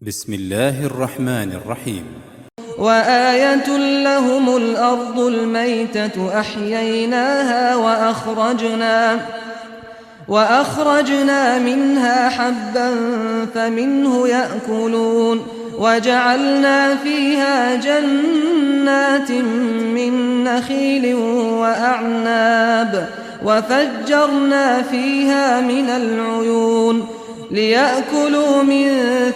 بسم الله الرحمن الرحيم. وآية لهم الأرض الميتة أحييناها وأخرجنا منها حبا فمنه يأكلون وجعلنا فيها جنات من نخيل وأعناب وفجرنا فيها من العيون ليأكلوا من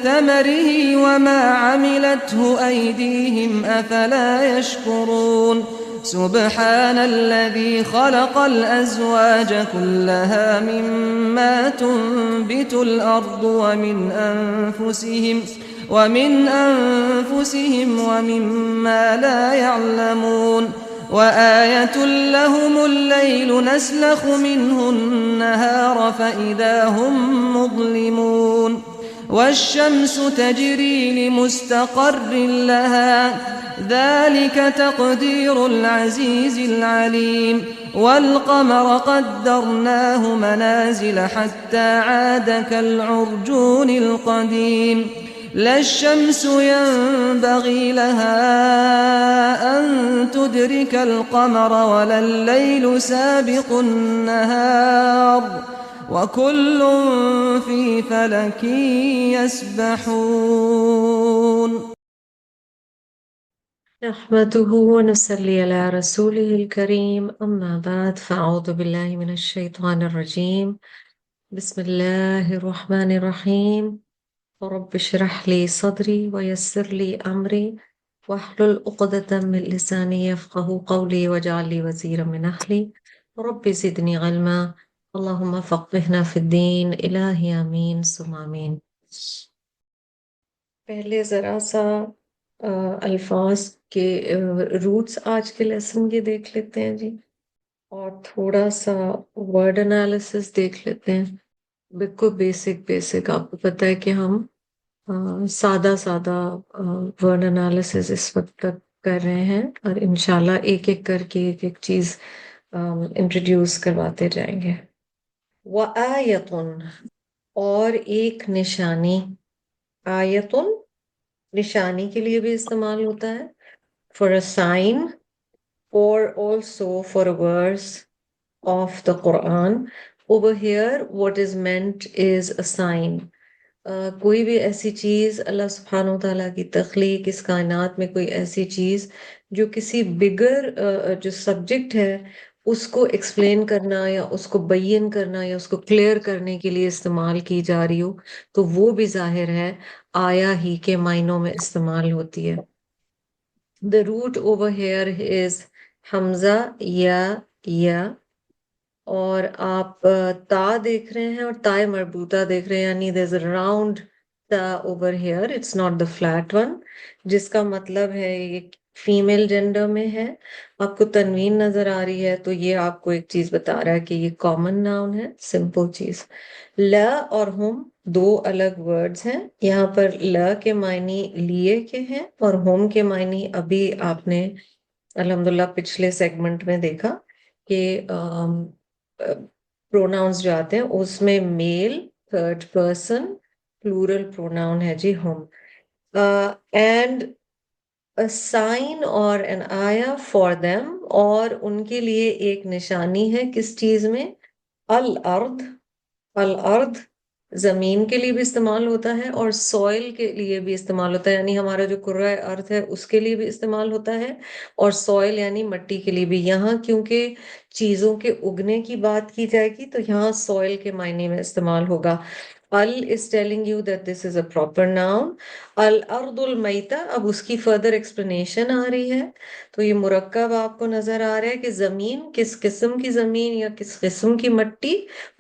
ثمره وما عملته أيديهم أفلا يشكرون سبحان الذي خلق الأزواج كلها مما تنبت الأرض ومن أنفسهم ومما لا يعلمون وآية لهم الليل نسلخ منه النهار فإذا هم مظلمون والشمس تجري لمستقر لها ذلك تقدير العزيز العليم والقمر قدرناه منازل حتى عاد كالعرجون القديم لا الشمس ينبغي لها أن تدرك القمر ولا الليل سابق النهار وكل في فلك يسبحون نحمده ونصلي على رسوله الكريم أما بعد فأعوذ بالله من الشيطان الرجيم بسم الله الرحمن الرحيم رب اشرح لي صدري ويسر لي أمري واحلل عقدة من لساني يفقه قولي واجعل لي وزيرا من أهلي رب زدني علما اللهم فقهنا في الدين إلهي آمين ثم آمين. پہلے ذرا سا الفاظ کے روٹس آج کے لیسن کے دیکھ لیتے ہیں جی، اور تھوڑا سا ورڈ انالیسس دیکھ لیتے ہیں. بالکل بیسک آپ کو پتہ ہے کہ ہم سادہ ورڈ انالیسس اس وقت تک کر رہے ہیں، اور انشاءاللہ ایک ایک کر کے ایک چیز انٹروڈیوس کرواتے جائیں گے. وآیتن، اور ایک نشانی. آیتن نشانی کے لیے بھی استعمال ہوتا ہے، for a sign or also for a verse of the Quran. Over here what is meant is a sign. کوئی بھی ایسی چیز اللہ سبحانہ وتعالیٰ کی تخلیق، اس کائنات میں کوئی ایسی چیز جو کسی بگر جو سبجیکٹ ہے اس کو ایکسپلین کرنا یا اس کو بیان کرنا یا اس کو کلیئر کرنے کے لیے استعمال کی جا رہی ہو تو وہ بھی ظاہر ہے آیا ہی کے معنوں میں استعمال ہوتی ہے. The root over here is حمزہ یا اور آپ تا دیکھ رہے ہیں اور تائے مربوطہ دیکھ رہے ہیں، یعنی there's a round تا over here, it's not the flat one، جس کا مطلب ہے یہ فیمیل جینڈر میں ہے. آپ کو تنوین نظر آ رہی ہے تو یہ آپ کو ایک چیز بتا رہا ہے کہ یہ کامن ناؤن ہے، سمپل چیز. لا اور ہم دو الگ ورڈز ہیں. یہاں پر لا کے معنی لیے کے ہیں اور ہم کے معنی ابھی آپ نے الحمدللہ پچھلے سیگمنٹ میں دیکھا کہ پروناؤنس جو آتے ہیں اس میں میل، تھرڈ پرسن، پلورل پروناؤن ہے جی ہم. اینڈ a sign اور an آیا for them، اور ان کے لیے ایک نشانی ہے کس چیز میں؟ الارض. الارض زمین کے لیے بھی استعمال ہوتا ہے اور سوئل کے لیے بھی استعمال ہوتا ہے، یعنی ہمارا جو کرۂ ارض ہے اس کے لیے بھی استعمال ہوتا ہے، اور سوئل یعنی مٹی کے لیے بھی. یہاں کیونکہ چیزوں کے اگنے کی بات کی جائے گی تو یہاں سوئل کے معنی میں استعمال ہوگا. ال is telling you that this is a proper noun. الارض المیتہ، اب اس کی فردر ایکسپلینیشن آ رہی ہے. تو یہ مرکب آپ کو نظر آ رہا ہے کہ زمین کس قسم کی زمین یا کس قسم کی مٹی؟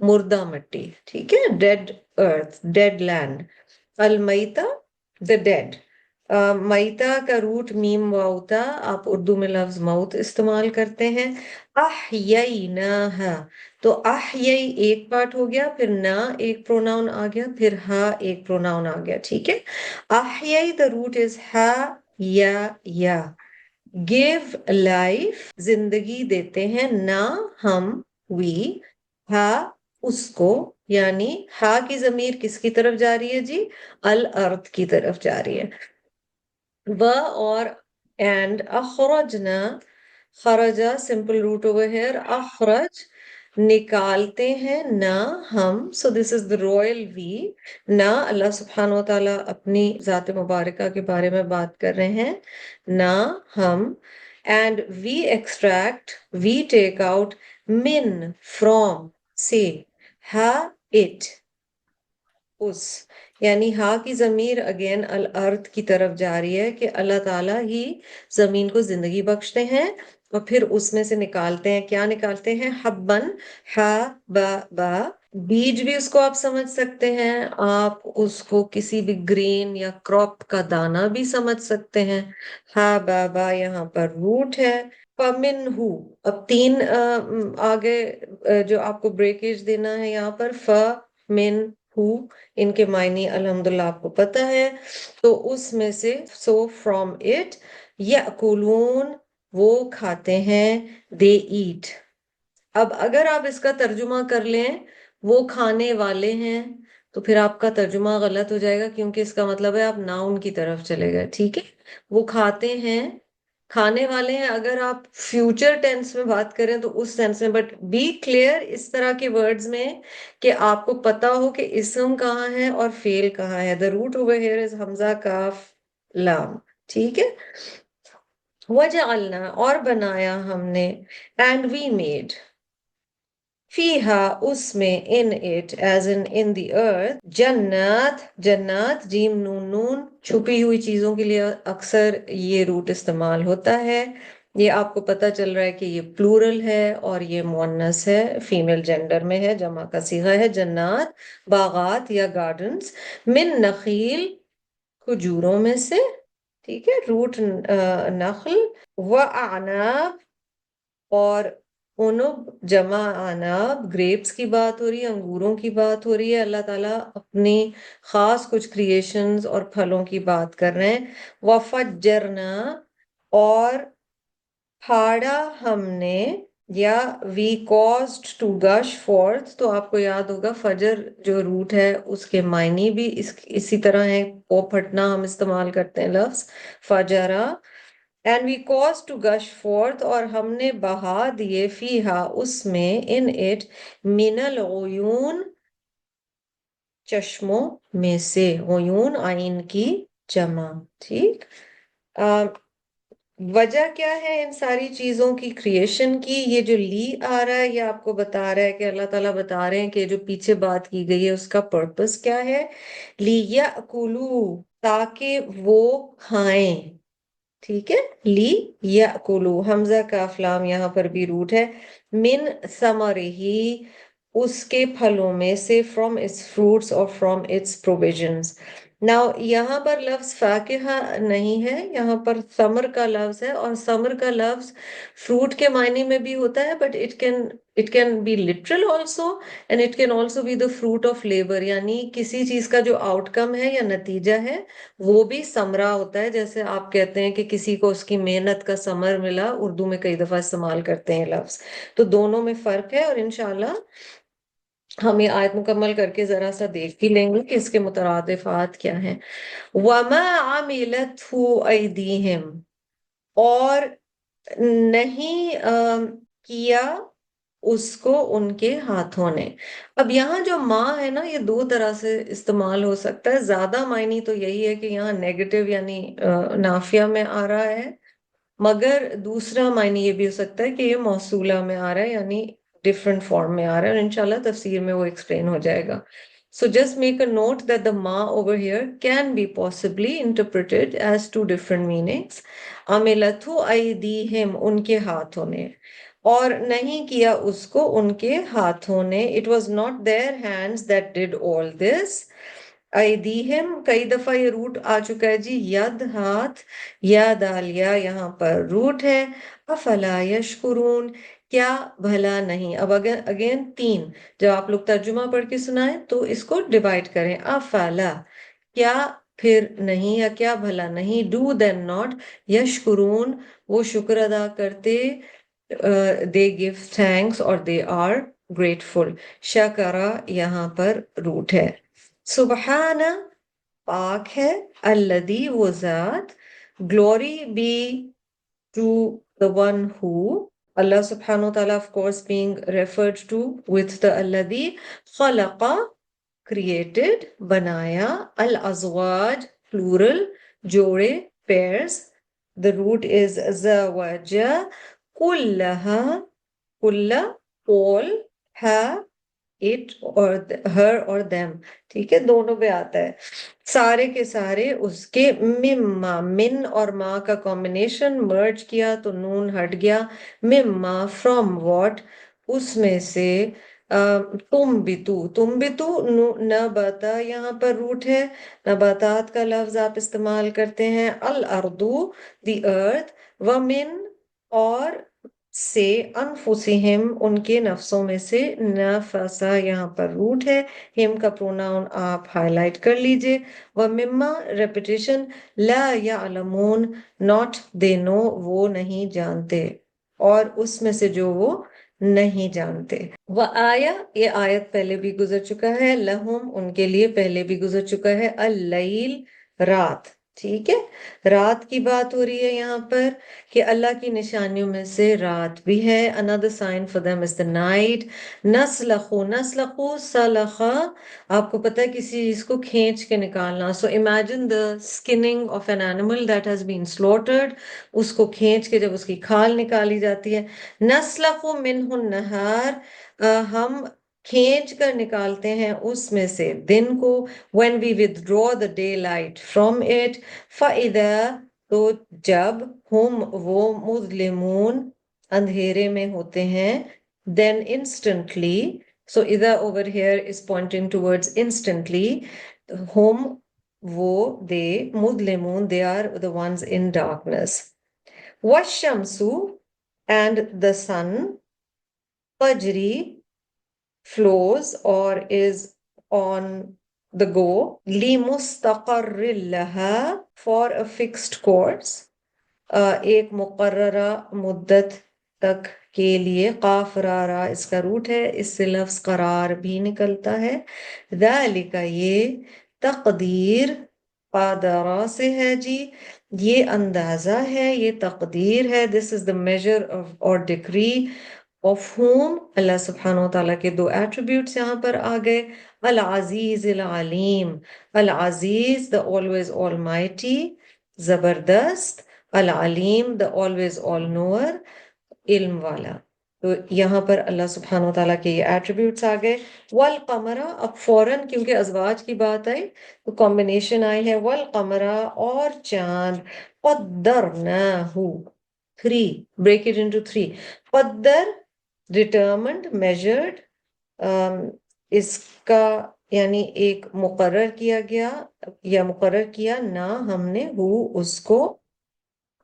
مردہ مٹی، ٹھیک ہے، ڈیڈ ارتھ، ڈیڈ لینڈ. المیتہ the dead. میتہ کا روٹ میم واؤتا، آپ اردو میں لفظ موت استعمال کرتے ہیں. احییناہا، تو احیئی ایک پارٹ ہو گیا، پھر نا ایک پروناؤن آ گیا، پھر ہا ایک پروناؤن آ گیا، ٹھیک ہے. احیئی the root is ہا یا. give life، زندگی دیتے ہیں، نا ہم وی، ہا اس کو، یعنی ہا کی ضمیر کس کی طرف جا رہی ہے جی؟ الارض کی طرف جا رہی ہے. و اور اینڈ اخرجنا، خرجا سمپل روٹ اوور ہیئر، اخرج نکالتے ہیں نہ ہم. سو دس از دا رویل وی. نہ اللہ سبحانہ و تعالیٰ اپنی ذات مبارکہ کے بارے میں بات کر رہے ہیں. نہ ہم. And we extract, we take out, من فرام سے، ہا اٹ اس. یعنی ہا کی ضمیر اگین الارض کی طرف جا رہی ہے کہ اللہ تعالیٰ ہی زمین کو زندگی بخشتے ہیں اور پھر اس میں سے نکالتے ہیں. کیا نکالتے ہیں؟ حبن، ہا با با. بیج بھی اس کو آپ سمجھ سکتے ہیں، آپ اس کو کسی بھی گرین یا کراپ کا دانہ بھی سمجھ سکتے ہیں. ہا با با یہاں پر روٹ ہے. فمن ہو، اب تین آگے جو آپ کو بریکیج دینا ہے یہاں پر، ف من ہو، ان کے معنی الحمدللہ آپ کو پتہ ہے. تو اس میں سے سو فرام اٹ، یأکلون وہ کھاتے ہیں، دے ایٹ. اب اگر آپ اس کا ترجمہ کر لیں وہ کھانے والے ہیں تو پھر آپ کا ترجمہ غلط ہو جائے گا، کیونکہ اس کا مطلب ہے آپ ناؤن کی طرف چلے گئے. ٹھیک ہے، وہ کھاتے ہیں، کھانے والے ہیں. اگر آپ فیوچر ٹینس میں بات کریں تو اس سینس میں، بٹ بی کلیئر اس طرح کے ورڈز میں کہ آپ کو پتا ہو کہ اسم کہاں ہے اور فعل کہاں ہے. The root over here is حمزہ کاف لام. ٹھیک ہے. وجعلنا اور بنایا ہم نے، اینڈ وی میڈ، فیہا اس میں، ان اٹ ایز ان دی ارتھ، جنات، جنات جیم نون نون، چھپی ہوئی چیزوں کے لیے اکثر یہ روٹ استعمال ہوتا ہے. یہ آپ کو پتا چل رہا ہے کہ یہ پلورل ہے اور یہ مؤنث ہے، فیمیل جینڈر میں ہے، جمع کا صیغہ ہے. جنات باغات یا گارڈنز، من نخیل کھجوروں میں سے. ٹھیک ہے، روٹ نخل، و اعناب اور انب جمع عناب، گریپس کی بات ہو رہی ہے، انگوروں کی بات ہو رہی ہے. اللہ تعالیٰ اپنی خاص کچھ کریشنز اور پھلوں کی بات کر رہے ہیں. وفجرنا اور پھاڑا ہم نے، یا وی کازڈ ٹو گش فورتھ. تو آپ کو یاد ہوگا فجر جو روٹ ہے اس کے معنی بھی اسی طرح ہے، او پھٹنا ہم استعمال کرتے ہیں لفظ فجرا. And we cause to gush forth اور ہم نے بہا دیے، فیہا اس میں، ان اٹ، من العیون چشموں میں سے. عیون عین کی جمع. ٹھیک. وجہ کیا ہے ان ساری چیزوں کی کریشن کی؟ یہ جو لی آ رہا ہے یہ آپ کو بتا رہا ہے کہ اللہ تعالیٰ بتا رہے ہیں کہ جو پیچھے بات کی گئی ہے اس کا پرپس کیا ہے. لیَأْکُلُوا تاکہ وہ کھائیں. ٹھیک ہے، لی یأکلوا، حمزہ کاف لام یہاں پر بھی روٹ ہے. من ثمرہ اس کے پھلوں میں سے، فرام اٹس فروٹس اور فرام اٹس پروویژنز. ناؤ یہاں پر لفظ فاکہہ نہیں ہے، یہاں پر ثمر کا لفظ ہے، اور ثمر کا لفظ فروٹ کے معنی میں بھی ہوتا ہے، but it can be literal also and it can also be the fruit of labor. یعنی کسی چیز کا جو آؤٹ کم ہے یا نتیجہ ہے وہ بھی ثمرہ ہوتا ہے. جیسے آپ کہتے ہیں کہ کسی کو اس کی محنت کا ثمر ملا، اردو میں کئی دفعہ استعمال کرتے ہیں لفظ. تو دونوں میں فرق ہے، اور انشاءاللہ ہم یہ آیت مکمل کر کے ذرا سا دیکھ ہی لیں گے کہ اس کے مترادفات کیا ہیں. وَمَا عَمِلَتْهُ أَيْدِيهِمْ اور نہیں کیا اس کو ان کے ہاتھوں نے. اب یہاں جو ماں ہے نا، یہ دو طرح سے استعمال ہو سکتا ہے. زیادہ معنی تو یہی ہے کہ یہاں نیگیٹو یعنی نافیہ میں آ رہا ہے، مگر دوسرا معنی یہ بھی ہو سکتا ہے کہ یہ موصولہ میں آ رہا ہے، یعنی ڈفرنٹ فارم میں آ رہا ہے، اور انشاءاللہ تفسیر میں وہ ایکسپلین ہو جائے گا. So just make a note that the ma over here can be possibly interpreted as two different meanings. عَمِلَتْهُ أَيْدِيهِمْ ان کے ہاتھوں نے، اور نہیں کیا اس کو ان کے ہاتھوں نے. It was not their hands that did all this. ایدیہم کئی دفعہ یہ روٹ آ چکا ہے جی، ید ہاتھ، یا دالیا یہاں پر روٹ ہے. افلا یشکرون کیا بھلا نہیں. اب اگین تین، جب آپ لوگ ترجمہ پڑھ کے سنائیں تو اس کو ڈیوائڈ کریں. افلا کیا پھر نہیں یا کیا بھلا نہیں، ڈو دین ناٹ، یشکرون وہ شکر ادا کرتے، دے گیو تھینکس اور دے آر grateful. شکرا یہاں پر روٹ ہے. سبحان پاک ہے. الذی وہ ذات. Glory be to the one who. Allah subhanahu wa ta'ala, of course, being referred to with the alladhi. خلق created, بنایا. الازواج plural, جوڑے pairs. The root is زوجا. كلها كل all, her, it or her or them. ٹھیک ہے دونوں پہ آتا ہے. سارے کے سارے اس کے. مما من اور ما کا کمبینیشن مرج کیا تو نون ہٹ گیا. مما from what, اس میں سے. تم بھی تو نباتا یہاں پر روٹ ہے. نباتات کا لفظ آپ استعمال کرتے ہیں. الارضو دی ارتھ. ومن اور سے. انفسہم ان کے نفسوں میں سے. نفسا یہاں پر روٹ ہے. ہم کا پروناؤن آپ ہائی لائٹ کر لیجئے. ومما ریپیٹیشن. لا یعلمون not they know وہ نہیں جانتے. اور اس میں سے جو وہ نہیں جانتے. وآیا یہ آیت پہلے بھی گزر چکا ہے. لہم ان کے لیے پہلے بھی گزر چکا ہے. اللیل رات. ٹھیک ہے رات کی بات ہو رہی ہے یہاں پر کہ اللہ کی نشانیوں میں سے رات بھی ہے. another sign for them is the night. نسلخ سلخا آپ کو پتہ ہے کسی چیز کو کھینچ کے نکالنا. so imagine the skinning of an animal that has been slaughtered. اس کو کھینچ کے جب اس کی کھال نکالی جاتی ہے. نسلخ منہ النہار ہم کھینچ کر نکالتے ہیں اس میں سے دن کو. when we withdraw the daylight from it. فَإِذَا تو جب ہم وہ مظلمون اندھیرے میں ہوتے ہیں. then instantly. so اذا over here is pointing towards instantly. ہم وہ they مظلمون they are the ones in darkness. وَالشَّمْسُ and the sun. تجری flows or is on the go. لِمُسْتَقَرٍّ لَهَا for a fixed course. ایک مقررہ مدت تک کے لیے. قاف را را اس کا روٹ ہے. اس سے لفظ قرار بھی نکلتا ہے. ذَلِكَ یہ. تقدیر قادرہ سے ہے جی. یہ اندازہ ہے یہ تقدیر ہے. this is the measure of or decree of whom. اللہ سبحانہ وتعالیٰ کے دو ایٹریبیوٹس یہاں پر آ گئے. العزیز العلیم. العزیز the always almighty زبردست. العلیم the always all knower علم والا. تو یہاں پر اللہ سبحانہ وتعالیٰ کے یہ ایٹریبیوٹس آ گئے. والقمر اب فوراً کیونکہ ازواج کی بات آئی تو کمبینیشن آئی ہے. والقمر اور چاند. قدرناہ 3 break it into 3. قدر determined measured. اس کا یعنی ایک مقرر کیا گیا یا مقرر کیا نہ ہم نے اس کو.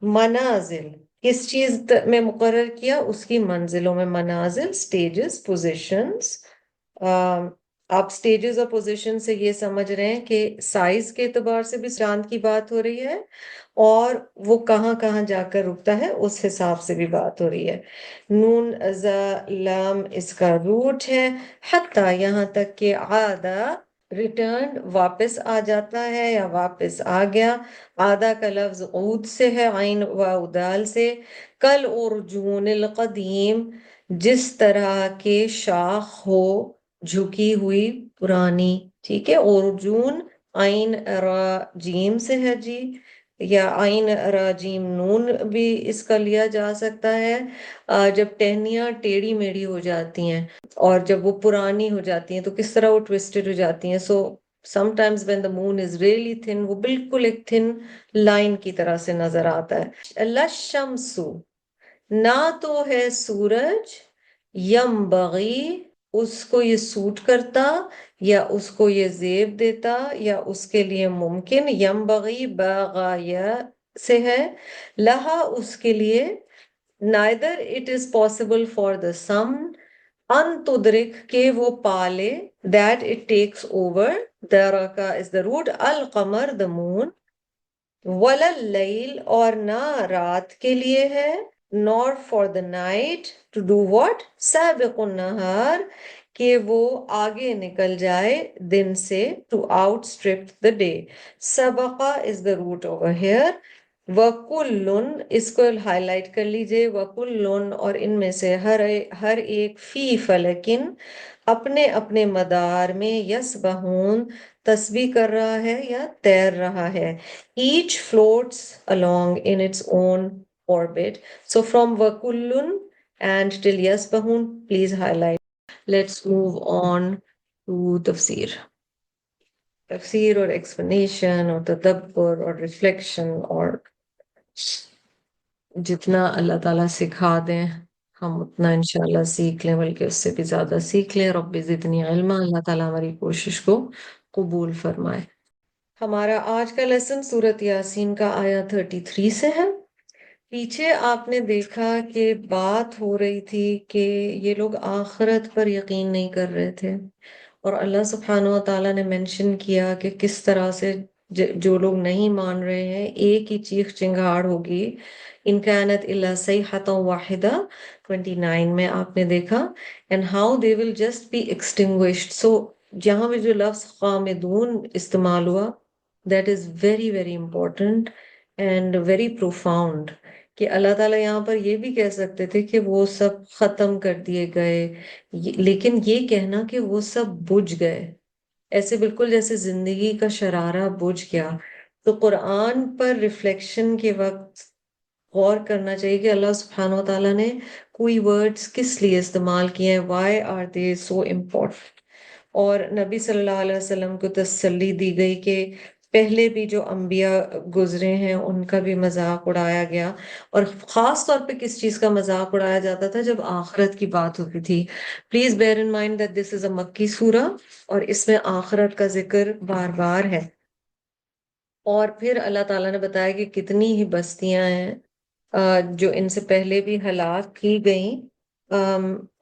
منازل کس چیز میں مقرر کیا اس کی منزلوں میں. منازل سٹیجز پوزیشنز. آپ سٹیجز اور پوزیشن سے یہ سمجھ رہے ہیں کہ سائز کے اعتبار سے بھی چاند کی بات ہو رہی ہے اور وہ کہاں کہاں جا کر رکتا ہے اس حساب سے بھی بات ہو رہی ہے. نون زا لام اس کا روٹ ہے. حتی یہاں تک کہ عادہ ریٹرن واپس آ جاتا ہے یا واپس آ گیا. عادہ کا لفظ عود سے ہے عین واو دال سے. کل ارجون القدیم جس طرح کے شاخ ہو جھکی ہوئی پرانی. ٹھیک ہے ارجون عین را جیم سے ہے جی یا عین را جیم نون بھی اس کا لیا جا سکتا ہے. جب ٹہنیاں ٹیڑھی میڑھی ہو جاتی ہیں اور جب وہ پرانی ہو جاتی ہیں تو کس طرح وہ ٹویسٹڈ ہو جاتی ہیں. سو sometimes when the moon is really thin وہ بالکل ایک thin لائن کی طرح سے نظر آتا ہے. لَشَّمْسُ نہ تو ہے سورج. يَنبَغِي اس کو یہ سوٹ کرتا یا اس کو یہ زیب دیتا یا اس کے لیے ممکن. يَنبَغِي باغایا سے ہے. لہا اس کے لیے. neither it is possible for the sun ان تدرک کہ وہ پالے. that it takes over. درکا is the root. القمر the moon. ولا اللیل اور نہ رات کے لیے ہے. nor for the night to do what? سابق النہار, کہ وہ آگے نکل جائے دن سے, to outstrip the day. سبقہ is the root over here. وَكُلٌّ, اس کو ہائی لائٹ کر لیجئے, وَكُلٌّ, اور ان میں سے ہر ایک فی فلکن, اپنے اپنے مدار میں, یسبحون, تسبیح کر رہا ہے یا تیر رہا ہے. Each floats along in its own orbit. So from وَكُلٌّ and till yasbahun, please highlight. Let's move on to tafsir. Tafsir or explanation or tadabbur or reflection or جتنا اللہ تعالیٰ سکھا دیں ہم اتنا انشاءاللہ سیکھ لیں, بلکہ اس سے بھی زیادہ سیکھ لیں. رب زدنی علما. اللہ تعالیٰ ہماری کوشش کو قبول فرمائے. ہمارا آج کا لیسن سورت یاسین کا آیا 33 سے ہے. پیچھے آپ نے دیکھا کہ بات ہو رہی تھی کہ یہ لوگ آخرت پر یقین نہیں کر رہے تھے, اور اللہ سبحانہ و تعالیٰ نے منشن کیا کہ کس طرح سے جو لوگ نہیں مان رہے ہیں ایک ہی چیخ چنگاڑ ہوگی. ان کانت الا صیحۃ واحدہ 29 میں آپ نے دیکھا, and how they will just be extinguished. So جہاں بھی جو لفظ خامدون استعمال ہوا, that is very very important and very profound, کہ اللہ تعالیٰ یہاں پر یہ بھی کہہ سکتے تھے کہ وہ سب ختم کر دیے گئے, لیکن یہ کہنا کہ وہ سب بجھ گئے, ایسے بالکل جیسے زندگی کا شرارہ بجھ گیا. تو قرآن پر ریفلیکشن کے وقت غور کرنا چاہیے کہ اللہ سبحانہ و تعالیٰ نے کوئی ورڈز کس لیے استعمال کیے ہیں, why are they so important. اور نبی صلی اللہ علیہ وسلم کو تسلی دی گئی کہ پہلے بھی جو انبیاء گزرے ہیں ان کا بھی مذاق اڑایا گیا, اور خاص طور پہ کس چیز کا مذاق اڑایا جاتا تھا, جب آخرت کی بات ہوتی تھی. Please bear in mind that this is a مکی سورہ, اور اس میں آخرت کا ذکر بار بار ہے. اور پھر اللہ تعالیٰ نے بتایا کہ کتنی ہی بستیاں ہیں جو ان سے پہلے بھی ہلاک کی گئیں,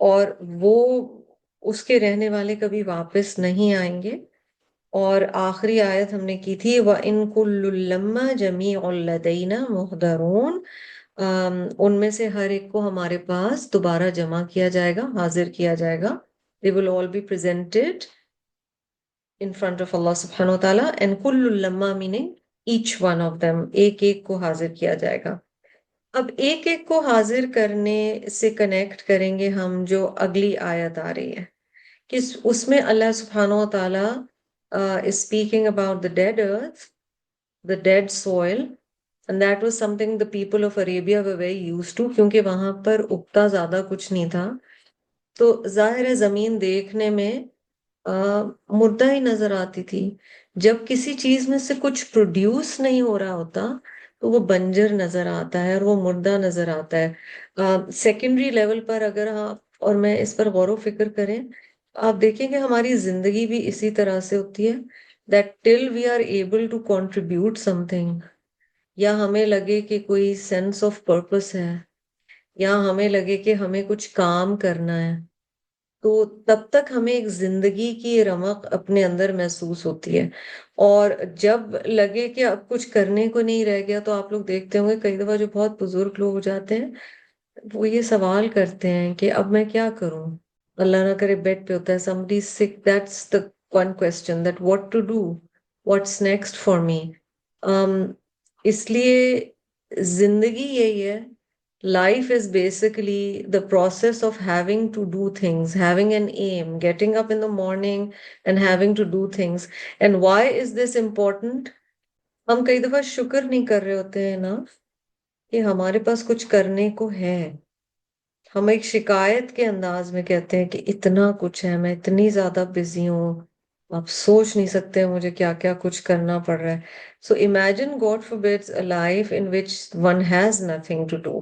اور وہ اس کے رہنے والے کبھی واپس نہیں آئیں گے. اور آخری آیت ہم نے کی تھی, وَإِن كُلُّ لَمَّا جَمِيعٌ لَدَيْنَا مُحْضَرُونَ, ان میں سے ہر ایک کو ہمارے پاس دوبارہ جمع کیا جائے گا, حاضر کیا جائے گا. They will all be presented in front of Allah subhanahu wa ta'ala, and كُلُّ لَمَّا meaning each one of them, ایک ایک کو حاضر کیا جائے گا. اب ایک ایک کو حاضر کرنے سے کنیکٹ کریں گے ہم جو اگلی آیت آ رہی ہے, کہ اس میں اللہ سبحانہ و تعالیٰ is speaking about the dead earth, the dead soil, and that was something the people of Arabia were very used to, کیونکہ وہاں پر اگتا زیادہ کچھ نہیں تھا. تو ظاہر ہے زمین دیکھنے میں مردہ ہی نظر آتی تھی. جب کسی چیز میں سے کچھ پروڈیوس نہیں ہو رہا ہوتا تو وہ بنجر نظر آتا ہے اور وہ مردہ نظر آتا ہے. سیکنڈری لیول پر اگر آپ اور میں اس پر غور و فکر کریں, آپ دیکھیں کہ ہماری زندگی بھی اسی طرح سے ہوتی ہے, that till we are able to contribute something, یا ہمیں لگے کہ کوئی sense of purpose ہے, یا ہمیں لگے کہ ہمیں کچھ کام کرنا ہے, تو تب تک ہمیں ایک زندگی کی رمق اپنے اندر محسوس ہوتی ہے. اور جب لگے کہ اب کچھ کرنے کو نہیں رہ گیا, تو آپ لوگ دیکھتے ہوں گے کئی دفعہ جو بہت بزرگ لوگ ہو جاتے ہیں وہ یہ سوال کرتے ہیں کہ اب میں کیا کروں. اللہ نہ کرے بیڈ پہ ہوتا ہے, somebody is sick, that's the one question, that what to do, what's next for me. اس لیے زندگی یہی ہے. Life is basically the process of having to do things, having an aim, getting up in the morning and having to do things. And why is this important? ہم کئی دفعہ شکر نہیں کر رہے ہوتے ہیں نا کہ ہمارے پاس کچھ کرنے کو ہے. ہم ایک شکایت کے انداز میں کہتے ہیں کہ اتنا کچھ ہے, میں اتنی زیادہ بزی ہوں, آپ سوچ نہیں سکتے مجھے کیا کیا کچھ کرنا پڑ رہا ہے. So imagine, God forbids, a life in which one has nothing to do.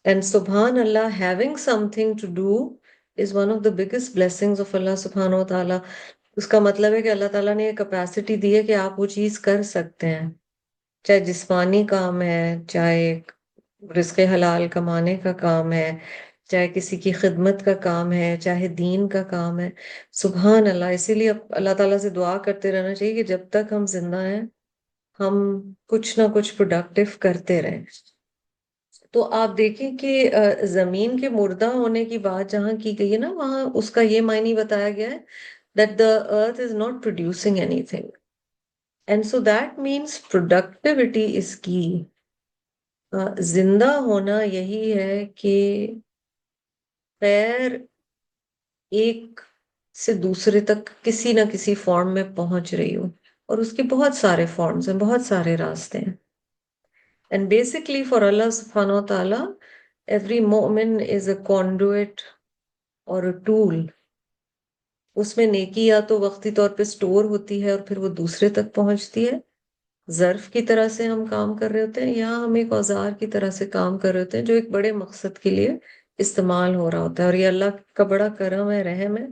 And subhanallah, having something to do is one of the biggest blessings of Allah subhanahu wa ta'ala. اس کا مطلب ہے کہ اللہ تعالیٰ نے یہ کیپیسٹی دی ہے کہ آپ وہ چیز کر سکتے ہیں, چاہے جسمانی کام ہے, چاہے رزق حلال کمانے کا کام ہے, چاہے کسی کی خدمت کا کام ہے, چاہے دین کا کام ہے. سبحان اللہ. اسی لیے اللہ تعالیٰ سے دعا کرتے رہنا چاہیے کہ جب تک ہم زندہ ہیں ہم کچھ نہ کچھ پروڈکٹیو کرتے رہیں. تو آپ دیکھیں کہ زمین کے مردہ ہونے کی بات جہاں کی گئی ہے نا، وہاں اس کا یہ معنی بتایا گیا ہے that the earth is not producing anything. And so that means productivity is key. زندہ ہونا یہی ہے کہ خیر ایک سے دوسرے تک کسی نہ کسی فارم میں پہنچ رہی ہو، اور اس کے بہت سارے فارمز ہیں، بہت سارے راستے ہیں. And basically for Allah subhanahu wa ta'ala, every mu'min is a conduit or a tool. اس میں نیکی یا تو وقتی طور پہ سٹور ہوتی ہے اور پھر وہ دوسرے تک پہنچتی ہے، ظرف کی طرح سے ہم کام کر رہے ہوتے ہیں، یا ہم ایک اوزار کی طرح سے کام کر رہے ہوتے ہیں جو ایک بڑے مقصد کے لیے استعمال ہو رہا ہوتا ہے. اور یہ اللہ کا بڑا کرم ہے، رحم ہے،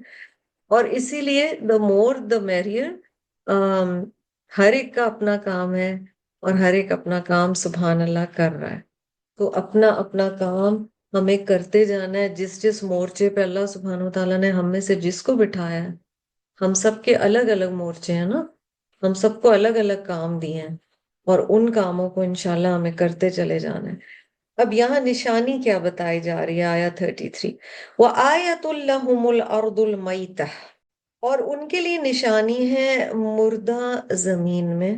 اور اسی لیے the more the merrier. ہر ایک کا اپنا کام ہے اور ہر ایک اپنا کام سبحان اللہ کر رہا ہے. تو اپنا اپنا کام ہمیں کرتے جانا ہے. جس جس مورچے پہ اللہ سبحانہ وتعالیٰ نے ہم میں سے جس کو بٹھایا ہے، ہم سب کے الگ الگ مورچے ہیں نا، ہم سب کو الگ الگ کام دیے ہیں، اور ان کاموں کو انشاءاللہ ہمیں کرتے چلے جانا ہے. اب یہاں نشانی کیا بتائی جا رہی ہے؟ آیا 33 وَآيَةٌ لَهُمُ الْأَرْضُ الْمَيْتَةُ، اور ان کے لیے نشانی ہے مردہ زمین میں.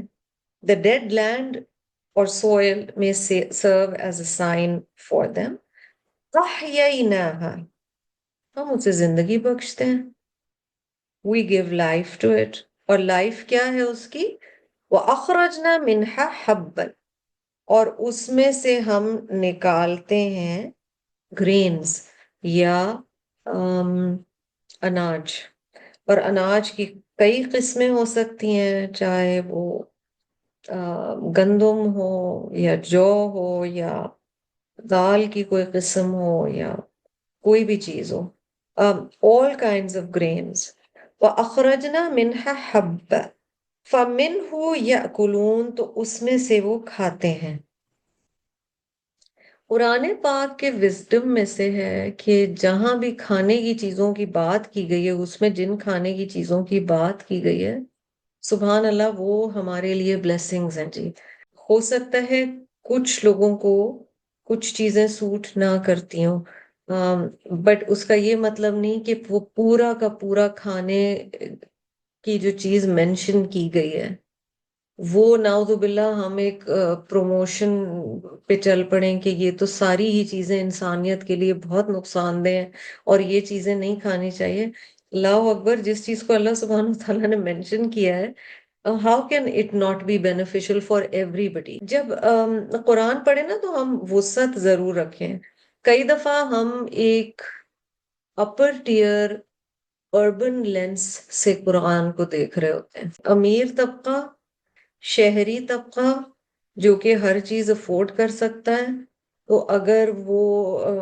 The dead land or soil may serve as a sign for them. أَحْيَيْنَاهَا، ہم اسے زندگی بخشتے ہیں. We give life to it. اور لائف کیا ہے اس کی؟ وَأَخْرَجْنَا مِنْهَا حَبًّا، اور اس میں سے ہم نکالتے ہیں گرینز یا اناج. اور اناج کی کئی قسمیں ہو سکتی ہیں، چاہے وہ گندم ہو یا جو ہو یا دال کی کوئی قسم ہو یا کوئی بھی چیز ہو. all kinds of grains. وَأَخْرَجْنَا مِنْهَا حَبًّا فَمِنْهُ يَأْكُلُونَ، تو اس میں سے وہ کھاتے ہیں. قرآن پاک کے وزڈم میں سے ہے کہ جہاں بھی کھانے کی چیزوں کی بات کی گئی ہے، اس میں جن کھانے کی چیزوں کی بات کی گئی ہے، سبحان اللہ وہ ہمارے لیے بلیسنگز ہیں جی. ہو سکتا ہے کچھ لوگوں کو کچھ چیزیں سوٹ نہ کرتی ہوں، بٹ اس کا یہ مطلب نہیں کہ وہ پورا کا پورا کھانے کی جو چیز مینشن کی گئی ہے وہ نعوذ باللہ ہم ایک پروموشن پہ چل پڑیں کہ یہ تو ساری ہی چیزیں انسانیت کے لیے بہت نقصان دہ ہیں اور یہ چیزیں نہیں کھانی چاہیے. اللہ اکبر، جس چیز کو اللہ سبحانہ وتعالیٰ نے مینشن کیا ہے، how can it not be beneficial for every body. جب قرآن پڑھے نا تو ہم وسعت ضرور رکھیں. کئی دفعہ ہم ایک اپر ٹیئر اربن لینس سے قرآن کو دیکھ رہے ہوتے ہیں. امیر طبقہ، شہری طبقہ جو کہ ہر چیز افورڈ کر سکتا ہے، تو اگر وہ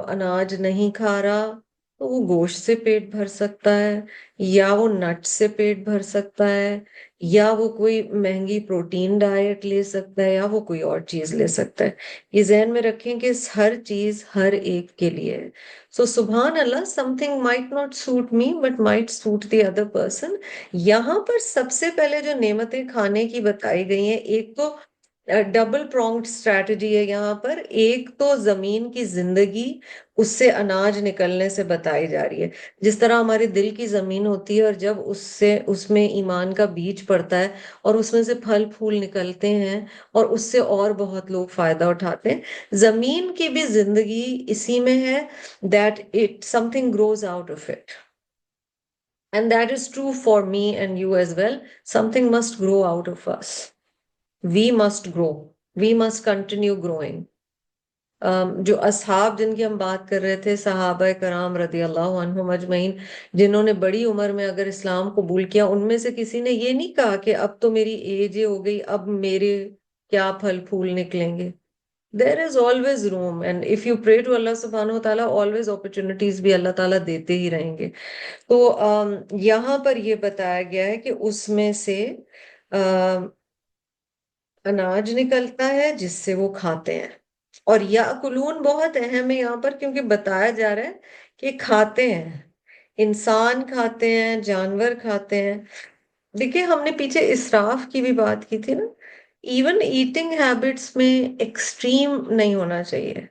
اناج نہیں کھا رہا تو وہ گوشت سے پیٹ بھر سکتا ہے، یا وہ نٹ سے پیٹ بھر سکتا ہے، یا وہ کوئی مہنگی پروٹین ڈائٹ لے سکتا ہے، یا وہ کوئی اور چیز لے سکتا ہے. یہ ذہن میں رکھیں کہ ہر چیز ہر ایک کے لیے ہے. سو سبحان اللہ، something might not suit me but might suit the other person. یہاں پر سب سے پہلے جو نعمتیں کھانے کی بتائی گئی ہیں، ایک تو ڈبل پرونگڈ اسٹریٹجی ہے یہاں پر. ایک تو زمین کی زندگی، اس سے اناج نکلنے سے بتائی جا رہی ہے. جس طرح ہمارے دل کی زمین ہوتی ہے اور جب اس میں ایمان کا بیج پڑتا ہے اور اس میں سے پھل پھول نکلتے ہیں اور اس سے اور بہت لوگ فائدہ اٹھاتے ہیں، زمین کی بھی زندگی اسی میں ہے. that it something grows out of it. And that is true for me and you as well. Something must grow out of us. We must grow. We must continue growing. جو اصحاب جن کی ہم بات کر رہے تھے، صحابہ کرام رضی اللہ عنہم اجمعین، جنہوں نے بڑی عمر میں اگر اسلام قبول کیا، ان میں سے کسی نے یہ نہیں کہا کہ اب تو میری ایج ہو گئی، اب میرے کیا پھل پھول نکلیں گے. There is always room, and if you pray to Allah subhanahu wa ta'ala, always opportunities بھی اللہ تعالیٰ دیتے ہی رہیں گے. تو یہاں پر یہ بتایا گیا ہے کہ اس میں سے اناج نکلتا ہے جس سے وہ کھاتے ہیں. اور یاکلون بہت اہم ہے یہاں پر، کیونکہ بتایا جا رہا ہے کہ کھاتے ہیں، انسان کھاتے ہیں، جانور کھاتے ہیں. دیکھیں ہم نے پیچھے اسراف کی بھی بات کی تھی نا. ایون ایٹنگ ہیبٹس میں ایکسٹریم نہیں ہونا چاہیے.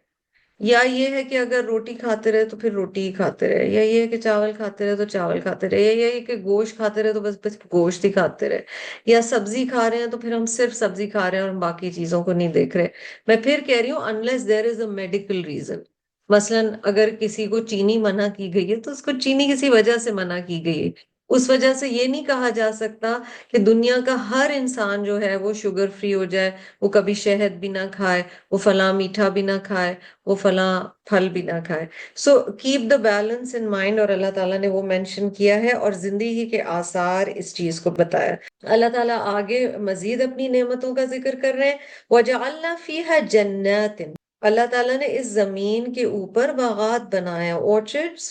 یا یہ ہے کہ اگر روٹی کھاتے رہے تو پھر روٹی ہی کھاتے رہے، یا یہ ہے کہ چاول کھاتے رہے تو چاول کھاتے رہے، یا یہ ہے کہ گوشت کھاتے رہے تو بس بس گوشت ہی کھاتے رہے، یا سبزی کھا رہے ہیں تو پھر ہم صرف سبزی کھا رہے ہیں اور ہم باقی چیزوں کو نہیں دیکھ رہے۔ میں پھر کہہ رہی ہوں unless there is a medical reason۔ مثلاً اگر کسی کو چینی منع کی گئی ہے تو اس کو چینی کسی وجہ سے منع کی گئی ہے، اس وجہ سے یہ نہیں کہا جا سکتا کہ دنیا کا ہر انسان جو ہے وہ شوگر فری ہو جائے، وہ کبھی شہد بھی نہ کھائے، وہ فلاں میٹھا بھی نہ کھائے، وہ فلاں پھل بھی نہ کھائے۔ So keep the balance in mind, اور اللہ تعالیٰ نے وہ مینشن کیا ہے اور زندگی کے آثار اس چیز کو بتایا۔ اللہ تعالیٰ آگے مزید اپنی نعمتوں کا ذکر کر رہے ہیں، وَجَعَلْنَا فِيهَا جَنَّاتٍ، اللہ تعالیٰ نے اس زمین کے اوپر باغات بنایا، orchards،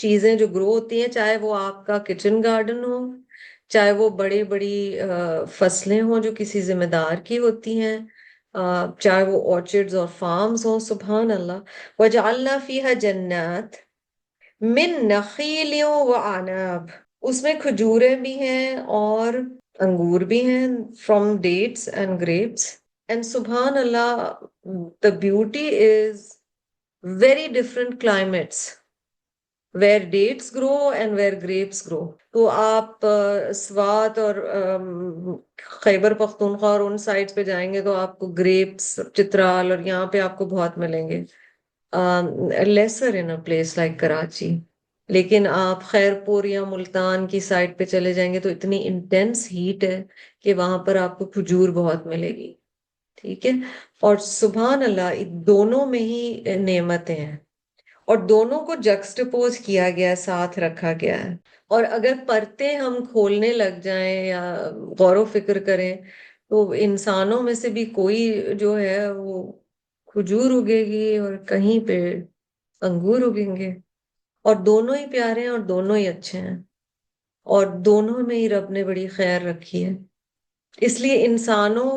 چیزیں جو گرو ہوتی ہیں، چاہے وہ آپ کا کچن گارڈن ہو، چاہے وہ بڑی بڑی فصلیں ہوں جو کسی ذمہ دار کی ہوتی ہیں، چاہے وہ orchards اور فارمز ہوں، سبحان اللہ۔ وَجَعَلْنَا فِيهَا جَنَّاتٍ مِّن نَخِيلٍ وَأَعْنَابٍ، اس میں کھجوریں بھی ہیں اور انگور بھی ہیں، from dates and grapes۔ And سبحان اللہ، the beauty is very different climates where dates grow and where grapes grow۔ تو آپ سوات اور خیبر پختونخوا اور ان سائڈز پہ جائیں گے تو آپ کو گریپس، چترال، اور یہاں پہ آپ کو بہت ملیں گے، lesser in a place like Karachi. لیکن آپ خیر پور یا ملتان کی سائڈ پہ چلے جائیں گے تو اتنی انٹینس ہیٹ ہے کہ وہاں پر آپ کو کھجور بہت ملے گی، ٹھیک ہے۔ اور سبحان اللہ، دونوں میں ہی نعمتیں ہیں اور دونوں کو جکسٹپوز کیا گیا ہے، ساتھ رکھا گیا ہے۔ اور اگر پرتیں ہم کھولنے لگ جائیں یا غور و فکر کریں تو انسانوں میں سے بھی کوئی جو ہے وہ کھجور اگے گی اور کہیں پہ انگور اگیں گے، اور دونوں ہی پیارے ہیں اور دونوں ہی اچھے ہیں، اور دونوں میں ہی رب نے بڑی خیر رکھی ہے۔ اس لیے انسانوں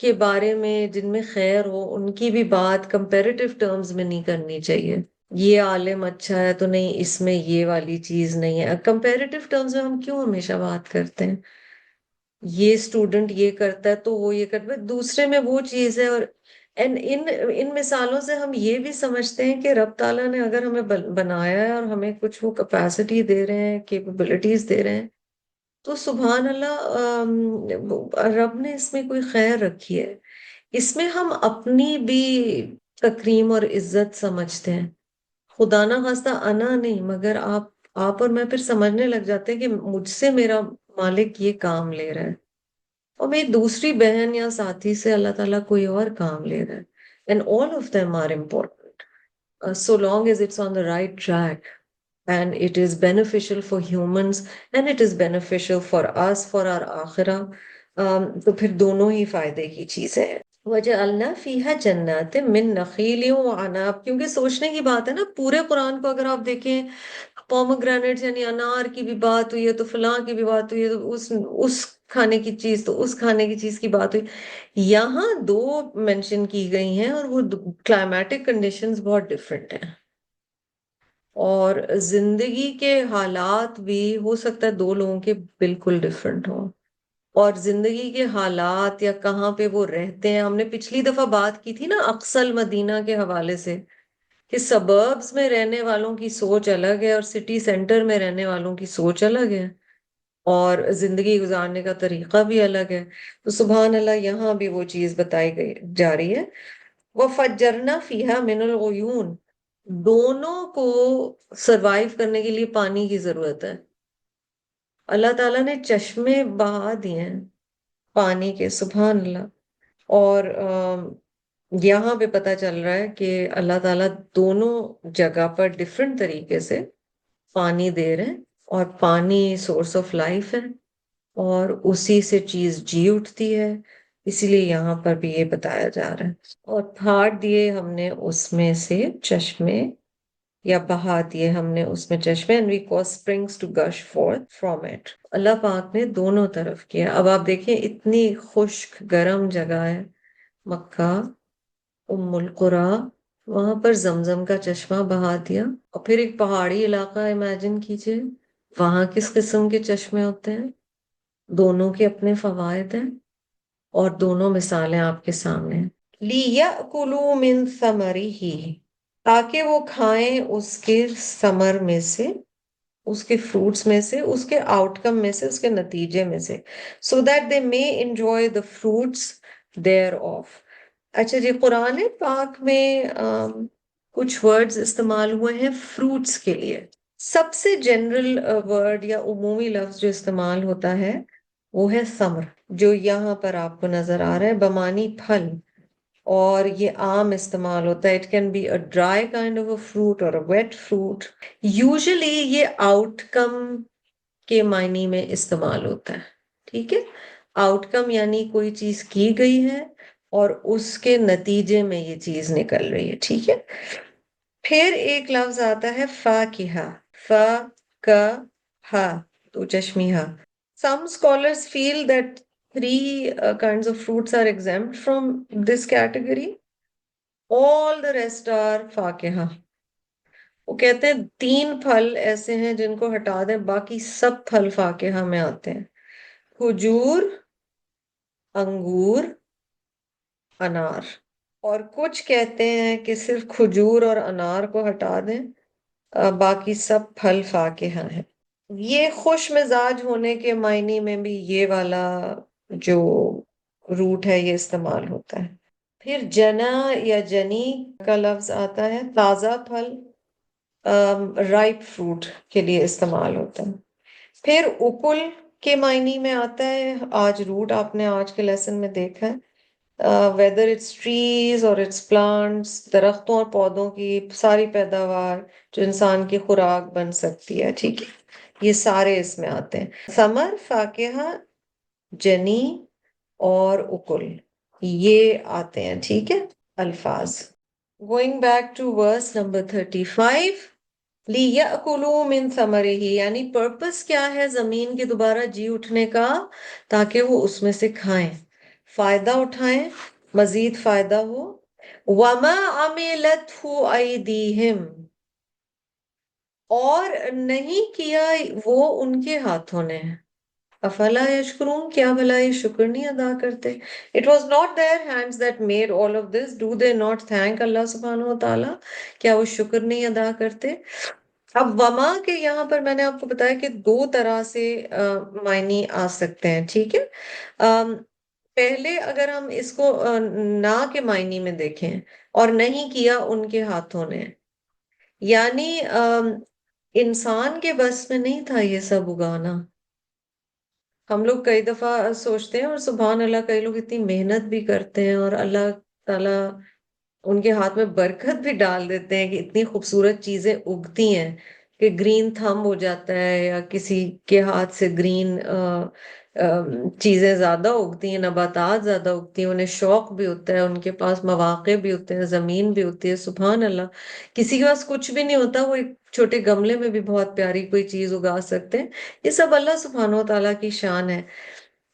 کے بارے میں جن میں خیر ہو ان کی بھی بات کمپیریٹیو ٹرمز میں نہیں کرنی چاہیے، یہ عالم اچھا ہے تو نہیں اس میں یہ والی چیز نہیں ہے۔ کمپیریٹیو ٹرمز میں ہم کیوں ہمیشہ بات کرتے ہیں، یہ اسٹوڈنٹ یہ کرتا ہے تو وہ یہ کرتا ہے، دوسرے میں وہ چیز ہے۔ اور ان مثالوں سے ہم یہ بھی سمجھتے ہیں کہ رب تعالیٰ نے اگر ہمیں بنایا ہے اور ہمیں کچھ وہ کیپیسٹی دے رہے ہیں، کیپیبلٹیز دے رہے ہیں، تو سبحان اللہ، رب نے اس میں کوئی خیر رکھی ہے۔ اس میں ہم اپنی بھی تکریم اور عزت سمجھتے ہیں، خدا نہ خواستہ انا نہیں، مگر آپ اور میں پھر سمجھنے لگ جاتے ہیں کہ مجھ سے میرا مالک یہ کام لے رہا ہے، اور میری دوسری بہن یا ساتھی سے اللہ تعالیٰ کوئی اور کام لے رہا ہے۔ And all of them are important, so long as it's on the right track and it is beneficial for humans and it is beneficial for us, for our آخرہ، تو پھر دونوں ہی فائدے کی چیزیں ہیں۔ وَجَعَلْنَا فِيهَا جَنَّاتٍ مِّن نَخِيلٍ وَعَنَابٍ، کیونکہ سوچنے کی بات ہے نا، پورے قرآن کو اگر آپ دیکھیں، پومگرینیٹس یعنی انار کی بھی بات ہوئی ہے تو فلاں کی بھی بات ہوئی ہے، تو اس کھانے کی چیز تو اس کھانے کی چیز کی بات ہوئی، یہاں دو مینشن کی گئی ہیں اور وہ کلائمیٹک کنڈیشنز بہت ڈفرینٹ ہیں، اور زندگی کے حالات بھی ہو سکتا ہے دو لوگوں کے بالکل ڈفرینٹ ہوں، اور زندگی کے حالات یا کہاں پہ وہ رہتے ہیں۔ ہم نے پچھلی دفعہ بات کی تھی نا اقصی المدینہ کے حوالے سے، کہ سبربز میں رہنے والوں کی سوچ الگ ہے اور سٹی سینٹر میں رہنے والوں کی سوچ الگ ہے، اور زندگی گزارنے کا طریقہ بھی الگ ہے۔ تو سبحان اللہ، یہاں بھی وہ چیز بتائی گئی جا رہی ہے۔ وَفَجَّرْنَا فِيهَا مِنَ الْعُيُونِ، دونوں کو سروائیو کرنے کے لیے پانی کی ضرورت ہے، اللہ تعالیٰ نے چشمے بہا دیے ہیں پانی کے، سبحان اللہ۔ اور یہاں پہ پتہ چل رہا ہے کہ اللہ تعالیٰ دونوں جگہ پر ڈفرینٹ طریقے سے پانی دے رہے ہیں، اور پانی سورس آف لائف ہے اور اسی سے چیز جی اٹھتی ہے، اسی لیے یہاں پر بھی یہ بتایا جا رہا ہے۔ اور پھاڑ دیے ہم نے اس میں سے چشمے، یا بہا دیے ہم نے اس میں چشمے، and we cause springs to gush forth from it۔ اللہ پاک نے دونوں طرف کیا۔ اب آپ دیکھیں اتنی خشک گرم جگہ ہے مکہ، ام القریٰ، وہاں پر زمزم کا چشمہ بہا دیا، اور پھر ایک پہاڑی علاقہ امیجن کیجئے، وہاں کس قسم کے چشمے ہوتے ہیں، دونوں کے اپنے فوائد ہیں اور دونوں مثالیں آپ کے سامنے ہیں۔ لِيَأْكُلُوا مِن ثَمَرِهِ، تاکہ وہ کھائیں اس کے ثمر میں سے، اس کے فروٹس میں سے، اس کے آؤٹ کم میں سے، اس کے نتیجے میں سے، so that they may enjoy the fruits thereof. اچھا جی، قرآن پاک میں کچھ ورڈز استعمال ہوئے ہیں فروٹس کے لیے۔ سب سے جنرل ورڈ یا عمومی لفظ جو استعمال ہوتا ہے وہ ہے ثمر، جو یہاں پر آپ کو نظر آ رہا ہے بمانی پھل، اور یہ عام استعمال ہوتا ہے۔ It can be a dry kind of a fruit اور اے ویٹ فروٹ۔ یوزلی یہ آؤٹ کم کے معنی میں استعمال ہوتا ہے، ٹھیک ہے؟ آؤٹ کم یعنی کوئی چیز کی گئی ہے اور اس کے نتیجے میں یہ چیز نکل رہی ہے، ٹھیک ہے؟ پھر ایک لفظ آتا ہے فاکہہ، فا کا ہا، تو چشمی ہا۔ Some scholars feel that three kinds of fruits are exempt from this category. All the rest are فاکہہ۔ وہ کہتے ہیں 3 پھل ایسے ہیں جن کو ہٹا دیں، باقی سب پھل فاکہہ میں آتے ہیں: کھجور، انگور، انار۔ اور کچھ کہتے ہیں کہ صرف کھجور اور انار کو ہٹا دیں، باقی سب پھل فاکہہ ہیں۔ یہ خوش مزاج ہونے کے معنی میں بھی یہ والا جو روٹ ہے یہ استعمال ہوتا ہے۔ پھر جنا یا جنی کا لفظ آتا ہے، تازہ پھل، رائپ فروٹ کے لیے استعمال ہوتا ہے۔ پھر اکل کے معنی میں آتا ہے، آج روٹ آپ نے آج کے لیسن میں دیکھا ہے، whether it's trees or it's plants، درختوں اور پودوں کی ساری پیداوار جو انسان کی خوراک بن سکتی ہے، ٹھیک ہے؟ یہ سارے اس میں آتے ہیں۔ ثمر، فاکہہ، جنی اور اکل، یہ آتے ہیں، ٹھیک ہے، الفاظ۔ Going back to verse number 35، لِيَأْكُلُوا مِن ثَمَرِهِ، یعنی پرپس کیا ہے زمین کے دوبارہ جی اٹھنے کا؟ تاکہ وہ اس میں سے کھائیں، فائدہ اٹھائیں، مزید فائدہ ہو۔ وَمَا عَمِلَتْهُ أَيْدِيهِمْ، اور نہیں کیا وہ ان کے ہاتھوں نے۔ افلا یشکرون، کیا بھلا یہ شکر نہیں ادا کرتے؟ It was not their hands that made all of this. Do they not thank اللہ سبحانہ و تعالیٰ؟ کیا وہ شکر نہیں ادا کرتے؟ اب وما کے یہاں پر میں نے آپ کو بتایا کہ 2 طرح سے معنی آ سکتے ہیں، ٹھیک ہے؟ پہلے اگر ہم اس کو نہ کے معنی میں دیکھیں، اور نہیں کیا ان کے ہاتھوں نے، یعنی انسان کے بس میں نہیں تھا یہ سب اگانا۔ ہم لوگ کئی دفعہ سوچتے ہیں، اور سبحان اللہ کئی لوگ اتنی محنت بھی کرتے ہیں اور اللہ تعالیٰ ان کے ہاتھ میں برکت بھی ڈال دیتے ہیں کہ اتنی خوبصورت چیزیں اگتی ہیں کہ گرین تھم ہو جاتا ہے، یا کسی کے ہاتھ سے گرین چیزیں زیادہ اگتی ہیں، نباتات زیادہ اگتی ہیں، انہیں شوق بھی ہوتا ہے، ان کے پاس مواقع بھی ہوتے ہیں، زمین بھی ہوتی ہے، سبحان اللہ۔ کسی کے پاس کچھ بھی نہیں ہوتا، وہ ایک چھوٹے گملے میں بھی بہت پیاری کوئی چیز اگا سکتے ہیں۔ یہ سب اللہ سبحانہ و تعالیٰ کی شان ہے۔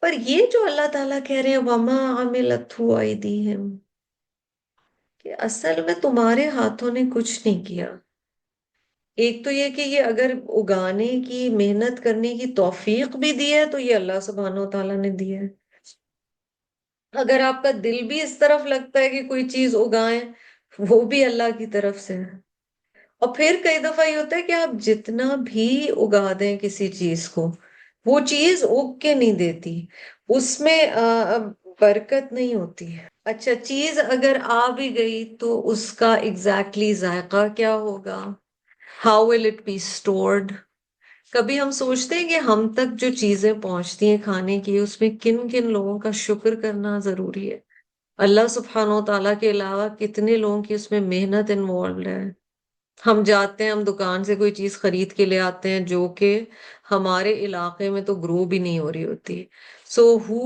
پر یہ جو اللہ تعالیٰ کہہ رہے ہیں وَمَا عَمِلَتْهُ أَيْدِيهِمْ، کہ اصل میں تمہارے ہاتھوں نے کچھ نہیں کیا۔ ایک تو یہ کہ یہ اگر اگانے کی، محنت کرنے کی توفیق بھی دی ہے تو یہ اللہ سبحانہ و تعالیٰ نے دی ہے۔ اگر آپ کا دل بھی اس طرف لگتا ہے کہ کوئی چیز اگائیں، وہ بھی اللہ کی طرف سے ہے۔ اور پھر کئی دفعہ یہ ہوتا ہے کہ آپ جتنا بھی اگا دیں کسی چیز کو، وہ چیز اگ کے نہیں دیتی، اس میں برکت نہیں ہوتی۔ اچھا، چیز اگر آ بھی گئی تو اس کا ایگزیکٹلی ذائقہ کیا ہوگا؟ How will it be stored? کبھی ہم سوچتے ہیں کہ ہم تک جو چیزیں پہنچتی ہیں کھانے کی، اس میں کن کن لوگوں کا شکر کرنا ضروری ہے؟ اللہ سبحانہ و تعالیٰ کے علاوہ کتنے لوگوں کی اس میں محنت انوالوڈ ہے۔ ہم جاتے ہیں، ہم دکان سے کوئی چیز خرید کے لے آتے ہیں جو کہ ہمارے علاقے میں تو گرو بھی نہیں ہو رہی ہوتی۔ سو who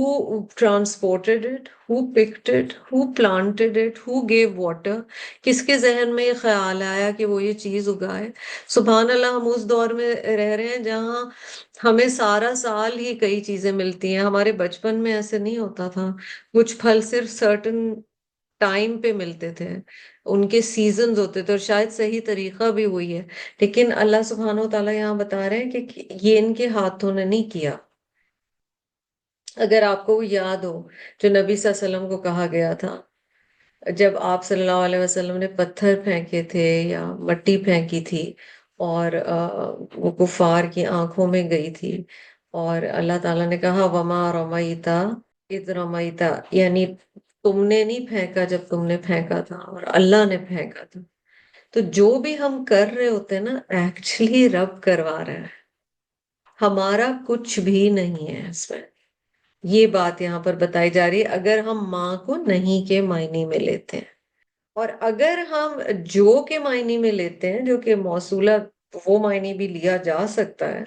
transported it, who picked it, who planted it, who gave water؟ کس کے ذہن میں یہ خیال آیا کہ وہ یہ چیز اگائے؟ سبحان اللہ، ہم اس دور میں رہ رہے ہیں جہاں ہمیں سارا سال ہی کئی چیزیں ملتی ہیں۔ ہمارے بچپن میں ایسے نہیں ہوتا تھا، کچھ پھل صرف سرٹن ٹائم پہ ملتے تھے، ان کے سیزنز ہوتے تھے، اور شاید صحیح طریقہ بھی وہی ہے۔ لیکن اللہ سبحانہ و تعالیٰ یہاں بتا رہے ہیں کہ یہ ان کے ہاتھوں نے نہیں کیا۔ اگر آپ کو وہ یاد ہو جو نبی صلی اللہ علیہ وسلم کو کہا گیا تھا جب آپ صلی اللہ علیہ وسلم نے پتھر پھینکے تھے یا مٹی پھینکی تھی اور وہ کفار کی آنکھوں میں گئی تھی، اور اللہ تعالیٰ نے کہا وما رمیتا اذ رمیتا، یعنی تم نے نہیں پھینکا جب تم نے پھینکا تھا، اور اللہ نے پھینکا تھا. تو جو بھی ہم کر رہے ہوتے ہیں نا، ایکچولی رب کروا رہا ہے، ہمارا کچھ بھی نہیں ہے اس میں. یہ بات یہاں پر بتائی جا رہی ہے اگر ہم ماں کو نہیں کے معنی میں لیتے ہیں. اور اگر ہم جو کے معنی میں لیتے ہیں، جو کہ موصولہ وہ معنی بھی لیا جا سکتا ہے،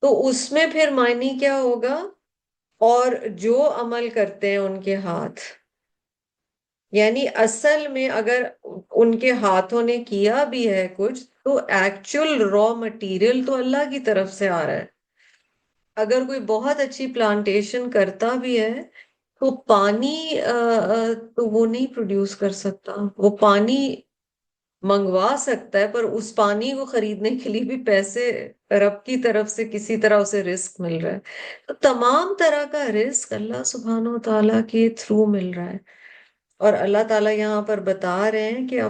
تو اس میں پھر معنی کیا ہوگا؟ اور جو عمل کرتے ہیں ان کے ہاتھ، یعنی اصل میں اگر ان کے ہاتھوں نے کیا بھی ہے کچھ، تو ایکچوئل را مٹیریل تو اللہ کی طرف سے آ رہا ہے. اگر کوئی بہت اچھی پلانٹیشن کرتا بھی ہے تو پانی تو وہ نہیں پروڈیوس کر سکتا. وہ پانی منگوا سکتا ہے، پر اس پانی کو خریدنے کے لیے بھی پیسے رب کی طرف سے کسی طرح اسے رزق مل رہا ہے. تو تمام طرح کا رزق اللہ سبحانہ و تعالیٰ کے تھرو مل رہا ہے. اور اللہ تعالیٰ یہاں پر بتا رہے ہیں کہ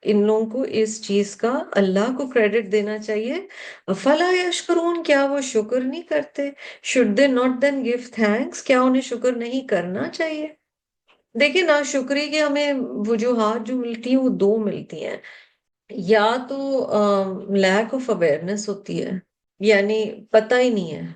ان لوگوں کو اس چیز کا اللہ کو کریڈٹ دینا چاہیے. افلا یشکرون، کیا وہ شکر نہیں کرتے؟ should they not then give thanks، کیا انہیں شکر نہیں کرنا چاہیے؟ دیکھیں، ناشکری کے ہمیں وجوہات جو ملتی ہیں وہ دو ملتی ہیں. یا تو لیک آف اویئرنیس ہوتی ہے، یعنی پتہ ہی نہیں ہے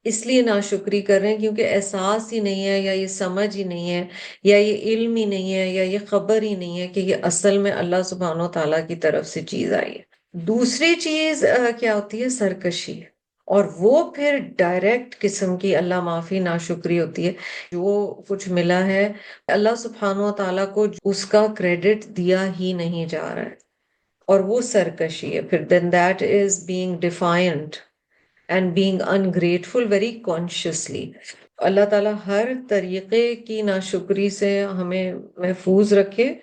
اس لیے ناشکری کر رہے ہیں کیونکہ احساس ہی نہیں ہے، یا یہ سمجھ ہی نہیں ہے، یا یہ علم ہی نہیں ہے، یا یہ خبر ہی نہیں ہے کہ یہ اصل میں اللہ سبحانہ و تعالیٰ کی طرف سے چیز آئی ہے. دوسری چیز کیا ہوتی ہے؟ سرکشی. اور وہ پھر ڈائریکٹ قسم کی اللہ معافی ناشکری ہوتی ہے. جو کچھ ملا ہے اللہ سبحانہ و تعالیٰ کو اس کا کریڈٹ دیا ہی نہیں جا رہا ہے، اور وہ سرکشی ہے. پھر then that is being defiant and being ungrateful very consciously. اللہ تعالیٰ ہر طریقے کی ناشکری سے ہمیں محفوظ رکھے.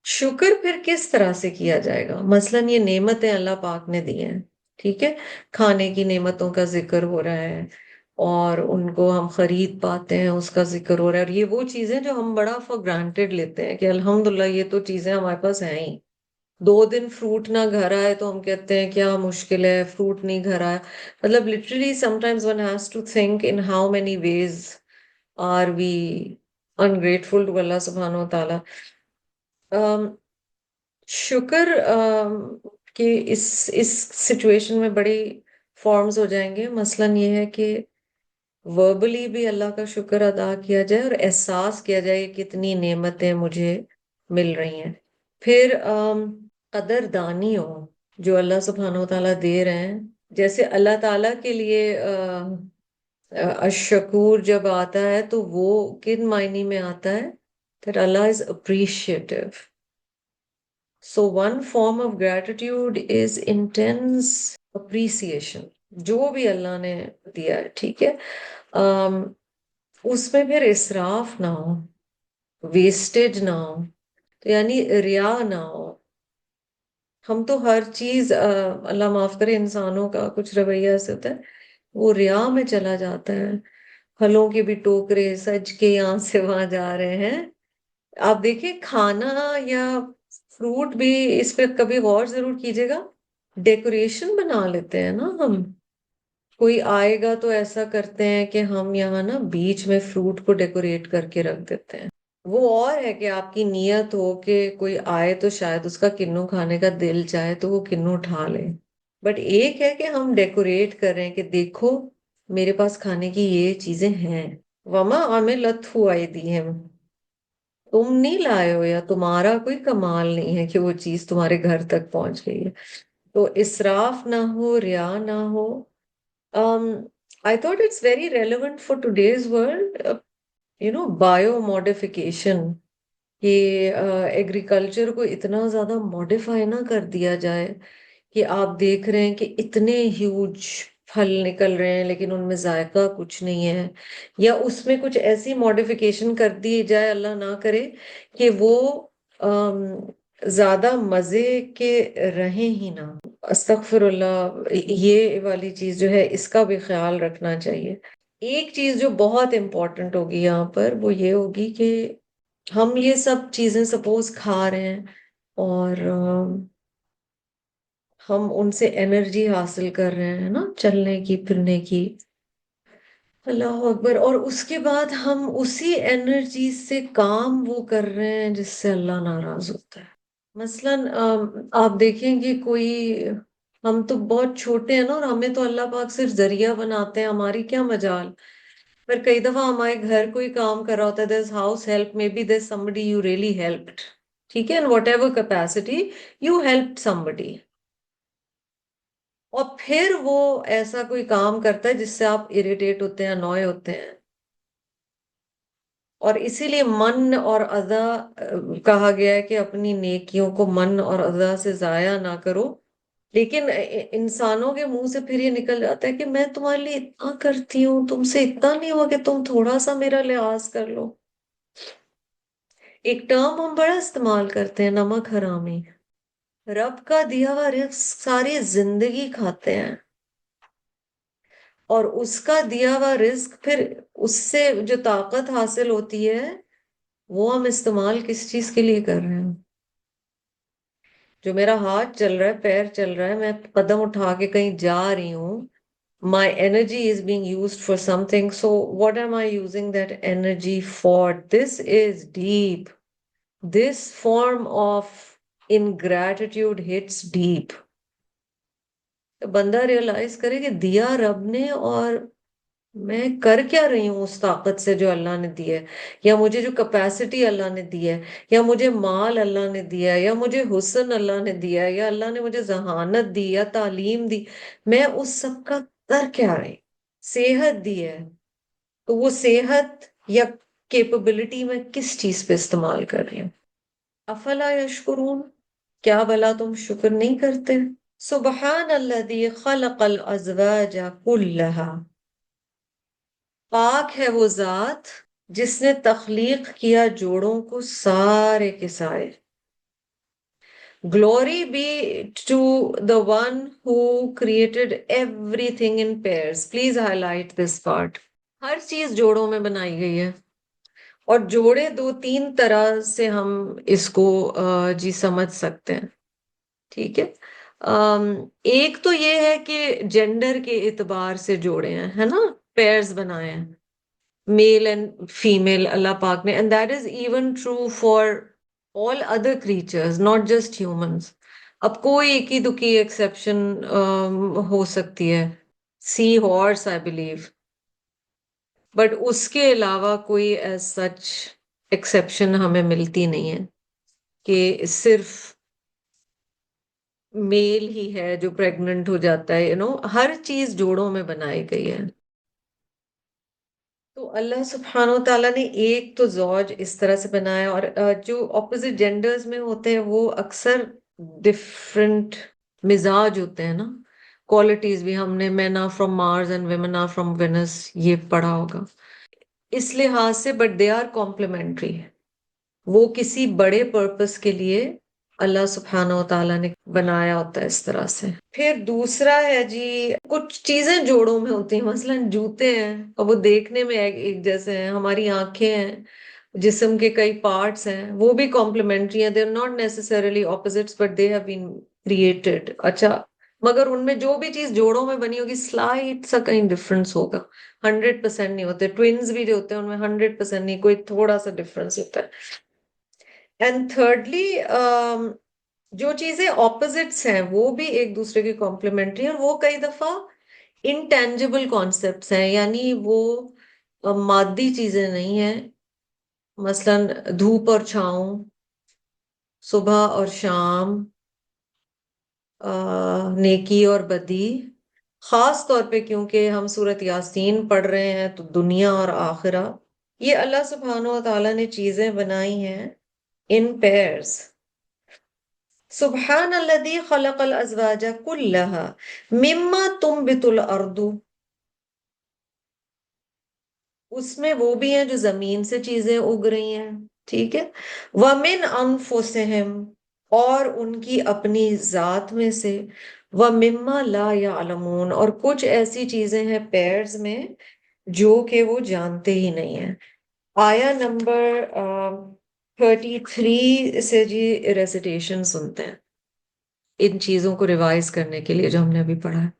شکر پھر کس طرح سے کیا جائے گا؟ مثلاً یہ نعمتیں اللہ پاک نے دی ہیں، ٹھیک ہے، کھانے کی نعمتوں کا ذکر ہو رہا ہے، اور ان کو ہم خرید پاتے ہیں، اس کا ذکر ہو رہا ہے. اور یہ وہ چیزیں جو ہم بڑا فار گرانٹیڈ لیتے ہیں کہ الحمدللہ یہ تو چیزیں ہمارے پاس ہیں ہی. 2 دن فروٹ نہ گھر آئے تو ہم کہتے ہیں کیا مشکل ہے، فروٹ نہیں گھر آیا. مطلب literally sometimes one has to think in how many ways are we ungrateful to Allah subhanahu wa ta'ala. شکر کہ اس سچویشن میں بڑی فارمز ہو جائیں گے. مثلاً یہ ہے کہ وربلی بھی اللہ کا شکر ادا کیا جائے اور احساس کیا جائے کہ کتنی نعمتیں مجھے مل رہی ہیں. پھر قدر دانی ہو جو اللہ سبحانہ و تعالیٰ دے رہے ہیں. جیسے اللہ تعالیٰ کے لیے الشکور جب آتا ہے تو وہ کن معنی میں آتا ہے؟ that Allah is appreciative. So one form of gratitude is intense appreciation. جو بھی اللہ نے دیا ہے، ٹھیک ہے، اس میں پھر اسراف نہ ہو، ویسٹیج نہ ہو، تو یعنی ریا نہ ہو. ہم تو ہر چیز اللہ معاف کرے انسانوں کا کچھ رویہ ایسے ہوتا ہے وہ ریا میں چلا جاتا ہے. پھلوں کے بھی ٹوکرے سج کے یہاں سے وہاں جا رہے ہیں. آپ دیکھیں کھانا یا فروٹ بھی، اس پہ کبھی غور ضرور کیجیے گا، ڈیکوریشن بنا لیتے ہیں نا ہم. کوئی آئے گا تو ایسا کرتے ہیں کہ ہم یہاں نا بیچ میں فروٹ کو ڈیکوریٹ کر کے رکھ دیتے ہیں. وہ اور ہے کہ آپ کی نیت ہو کہ کوئی آئے تو شاید اس کا کنو کھانے کا دل چاہے تو وہ کنو اٹھا لے. بٹ ایک ہے کہ ہم ڈیکوریٹ کر رہے ہیں کہ دیکھو میرے پاس کھانے کی یہ چیزیں ہیں. وما عملتہ ایدیہم، تم نہیں لائے ہو یا تمہارا کوئی کمال نہیں ہے کہ وہ چیز تمہارے گھر تک پہنچ گئی ہے. تو اسراف نہ ہو، ریا نہ ہو. I thought it's very relevant for today's world, bio modification, کہ ایگریکلچر کو اتنا زیادہ ماڈیفائی نہ کر دیا جائے کہ آپ دیکھ رہے ہیں کہ اتنے ہیوج پھل نکل رہے ہیں لیکن ان میں ذائقہ کچھ نہیں ہے، یا اس میں کچھ ایسی ماڈیفیکیشن کر دی جائے اللہ نہ کرے کہ وہ زیادہ مزے کے رہیں ہی نہ. استغفر اللہ، یہ والی چیز جو ہے اس کا بھی خیال رکھنا چاہیے. ایک چیز جو بہت امپورٹنٹ ہوگی یہاں پر وہ یہ ہوگی کہ ہم یہ سب چیزیں سپوز کھا رہے ہیں اور ہم ان سے انرجی حاصل کر رہے ہیں نا، چلنے کی پھرنے کی. اللہ اکبر. اور اس کے بعد ہم اسی انرجی سے کام وہ کر رہے ہیں جس سے اللہ ناراض ہوتا ہے. مثلاً آپ دیکھیں گے کوئی، ہم تو بہت چھوٹے ہیں نا، اور ہمیں تو اللہ پاک صرف ذریعہ بناتے ہیں، ہماری کیا مجال. پر کئی دفعہ ہمارے گھر کوئی کام کر رہا ہوتا ہے، there's house help, maybe there's somebody you really helped. ٹھیک ہے، in whatever capacity you helped somebody. اور پھر وہ ایسا کوئی کام کرتا ہے جس سے آپ اریٹیٹ ہوتے ہیں، انوائے ہوتے ہیں. اور اسی لیے من اور اذا کہا گیا ہے کہ اپنی نیکیوں کو من اور اذا سے ضائع نہ کرو. لیکن انسانوں کے منہ سے پھر یہ نکل جاتا ہے کہ میں تمہارے لیے اتنا کرتی ہوں، تم سے اتنا نہیں ہوا کہ تم تھوڑا سا میرا لحاظ کر لو. ایک ٹرم ہم بڑا استعمال کرتے ہیں، نمک حرامی. رب کا دیا ہوا رزق ساری زندگی کھاتے ہیں، اور اس کا دیا ہوا رزق پھر اس سے جو طاقت حاصل ہوتی ہے وہ ہم استعمال کس چیز کے لیے کر رہے ہیں. جو میرا ہاتھ چل رہا ہے، پیر چل رہا ہے، میں قدم اٹھا کے کہیں جا رہی ہوں، my energy is being used for something. So what am I using that energy for? This is deep. This form of ingratitude hits deep. بندہ ریئلائز کرے کہ دیا رب نے، اور میں کر کیا رہی ہوں اس طاقت سے جو اللہ نے دی ہے، یا مجھے جو کیپیسٹی اللہ نے دی ہے، یا مجھے مال اللہ نے دیا ہے، یا مجھے حسن اللہ نے دیا ہے، یا اللہ نے مجھے ذہانت دی یا تعلیم دی، میں اس سب کا کر کیا رہی. صحت دی ہے تو وہ صحت یا کیپبلٹی میں کس چیز پہ استعمال کر رہی ہوں. افلا یشکرون، کیا بھلا تم شکر نہیں کرتے. سبحان الذی خلق الازواج کلھا، پاک ہے وہ ذات جس نے تخلیق کیا جوڑوں کو سارے کے سارے. Glory be to the one who created everything in pairs. Please highlight this part. ہر چیز جوڑوں میں بنائی گئی ہے، اور جوڑے دو تین طرح سے ہم اس کو جی سمجھ سکتے ہیں. ٹھیک ہے، ایک تو یہ ہے کہ جینڈر کے اعتبار سے جوڑے ہیں، ہے نا، پیئرز بنائے ہیں، میل اینڈ فیمیل اللہ پاک نے. And that is even true for all other creatures, not just humans. اب کوئی ایک ہی دکی ایکسیپشن ہو سکتی ہے، سی ہارس آئی بلیو، بٹ اس کے علاوہ کوئی ایز سچ ایکسیپشن ہمیں ملتی نہیں ہے کہ صرف میل ہی ہے جو پریگننٹ ہو جاتا ہے. ہر چیز جوڑوں میں بنائی گئی ہے. تو اللہ سبحانہ و تعالیٰ نے ایک تو زوج اس طرح سے بنایا، اور جو اپوزٹ جینڈرز میں ہوتے ہیں وہ اکثر ڈفرینٹ مزاج ہوتے ہیں نا، کوالٹیز بھی. ہم نے men are from Mars and women are from Venus یہ پڑھا ہوگا اس لحاظ سے، بٹ دے آر کمپلیمنٹری. وہ کسی بڑے پرپس کے لیے اللہ سبحانہ و تعالیٰ نے بنایا ہوتا ہے اس طرح سے. پھر دوسرا ہے جی، کچھ چیزیں جوڑوں میں ہوتی ہیں، مثلا جوتے ہیں اور وہ دیکھنے میں ایک جیسے ہیں. ہماری آنکھیں ہیں، جسم کے کئی پارٹس ہیں، وہ بھی کمپلیمنٹری ہیں. They are not necessarily opposites but they have been created. اچھا، مگر ان میں جو بھی چیز جوڑوں میں بنی ہوگی سلائٹ سا کہیں ڈفرنس ہوگا. 100% نہیں ہوتے. ٹوئنز بھی جو ہوتے ہیں ان میں 100% نہیں، کوئی تھوڑا سا ڈفرنس ہوتا ہے. اینڈ تھرڈلی جو چیزیں اپوزٹس ہیں وہ بھی ایک دوسرے کی کمپلیمنٹری ہیں، اور وہ کئی دفعہ انٹینجیبل کانسیپٹس ہیں، یعنی وہ مادی چیزیں نہیں ہیں. مثلا دھوپ اور چھاؤں، صبح اور شام، نیکی اور بدی. خاص طور پہ کیونکہ ہم سورۃ یاسین پڑھ رہے ہیں تو دنیا اور آخرہ، یہ اللہ سبحانہ و تعالیٰ نے چیزیں بنائی ہیں ان پیئرز. سبحان الذی خلق الازواج کلھا مما تنبت الارض، اس میں وہ بھی ہیں جو زمین سے چیزیں اگ رہی ہیں. ٹھیک ہے، ومن انفسہم، اور ان کی اپنی ذات میں سے، ومما لا یعلمون، اور کچھ ایسی چیزیں ہیں پیئرز میں جو کہ وہ جانتے ہی نہیں ہیں. آیا نمبر 33 سے جی ریسیٹیشن سنتے ہیں ان چیزوں کو ریوائز کرنے کے لیے جو ہم نے ابھی پڑھا ہے.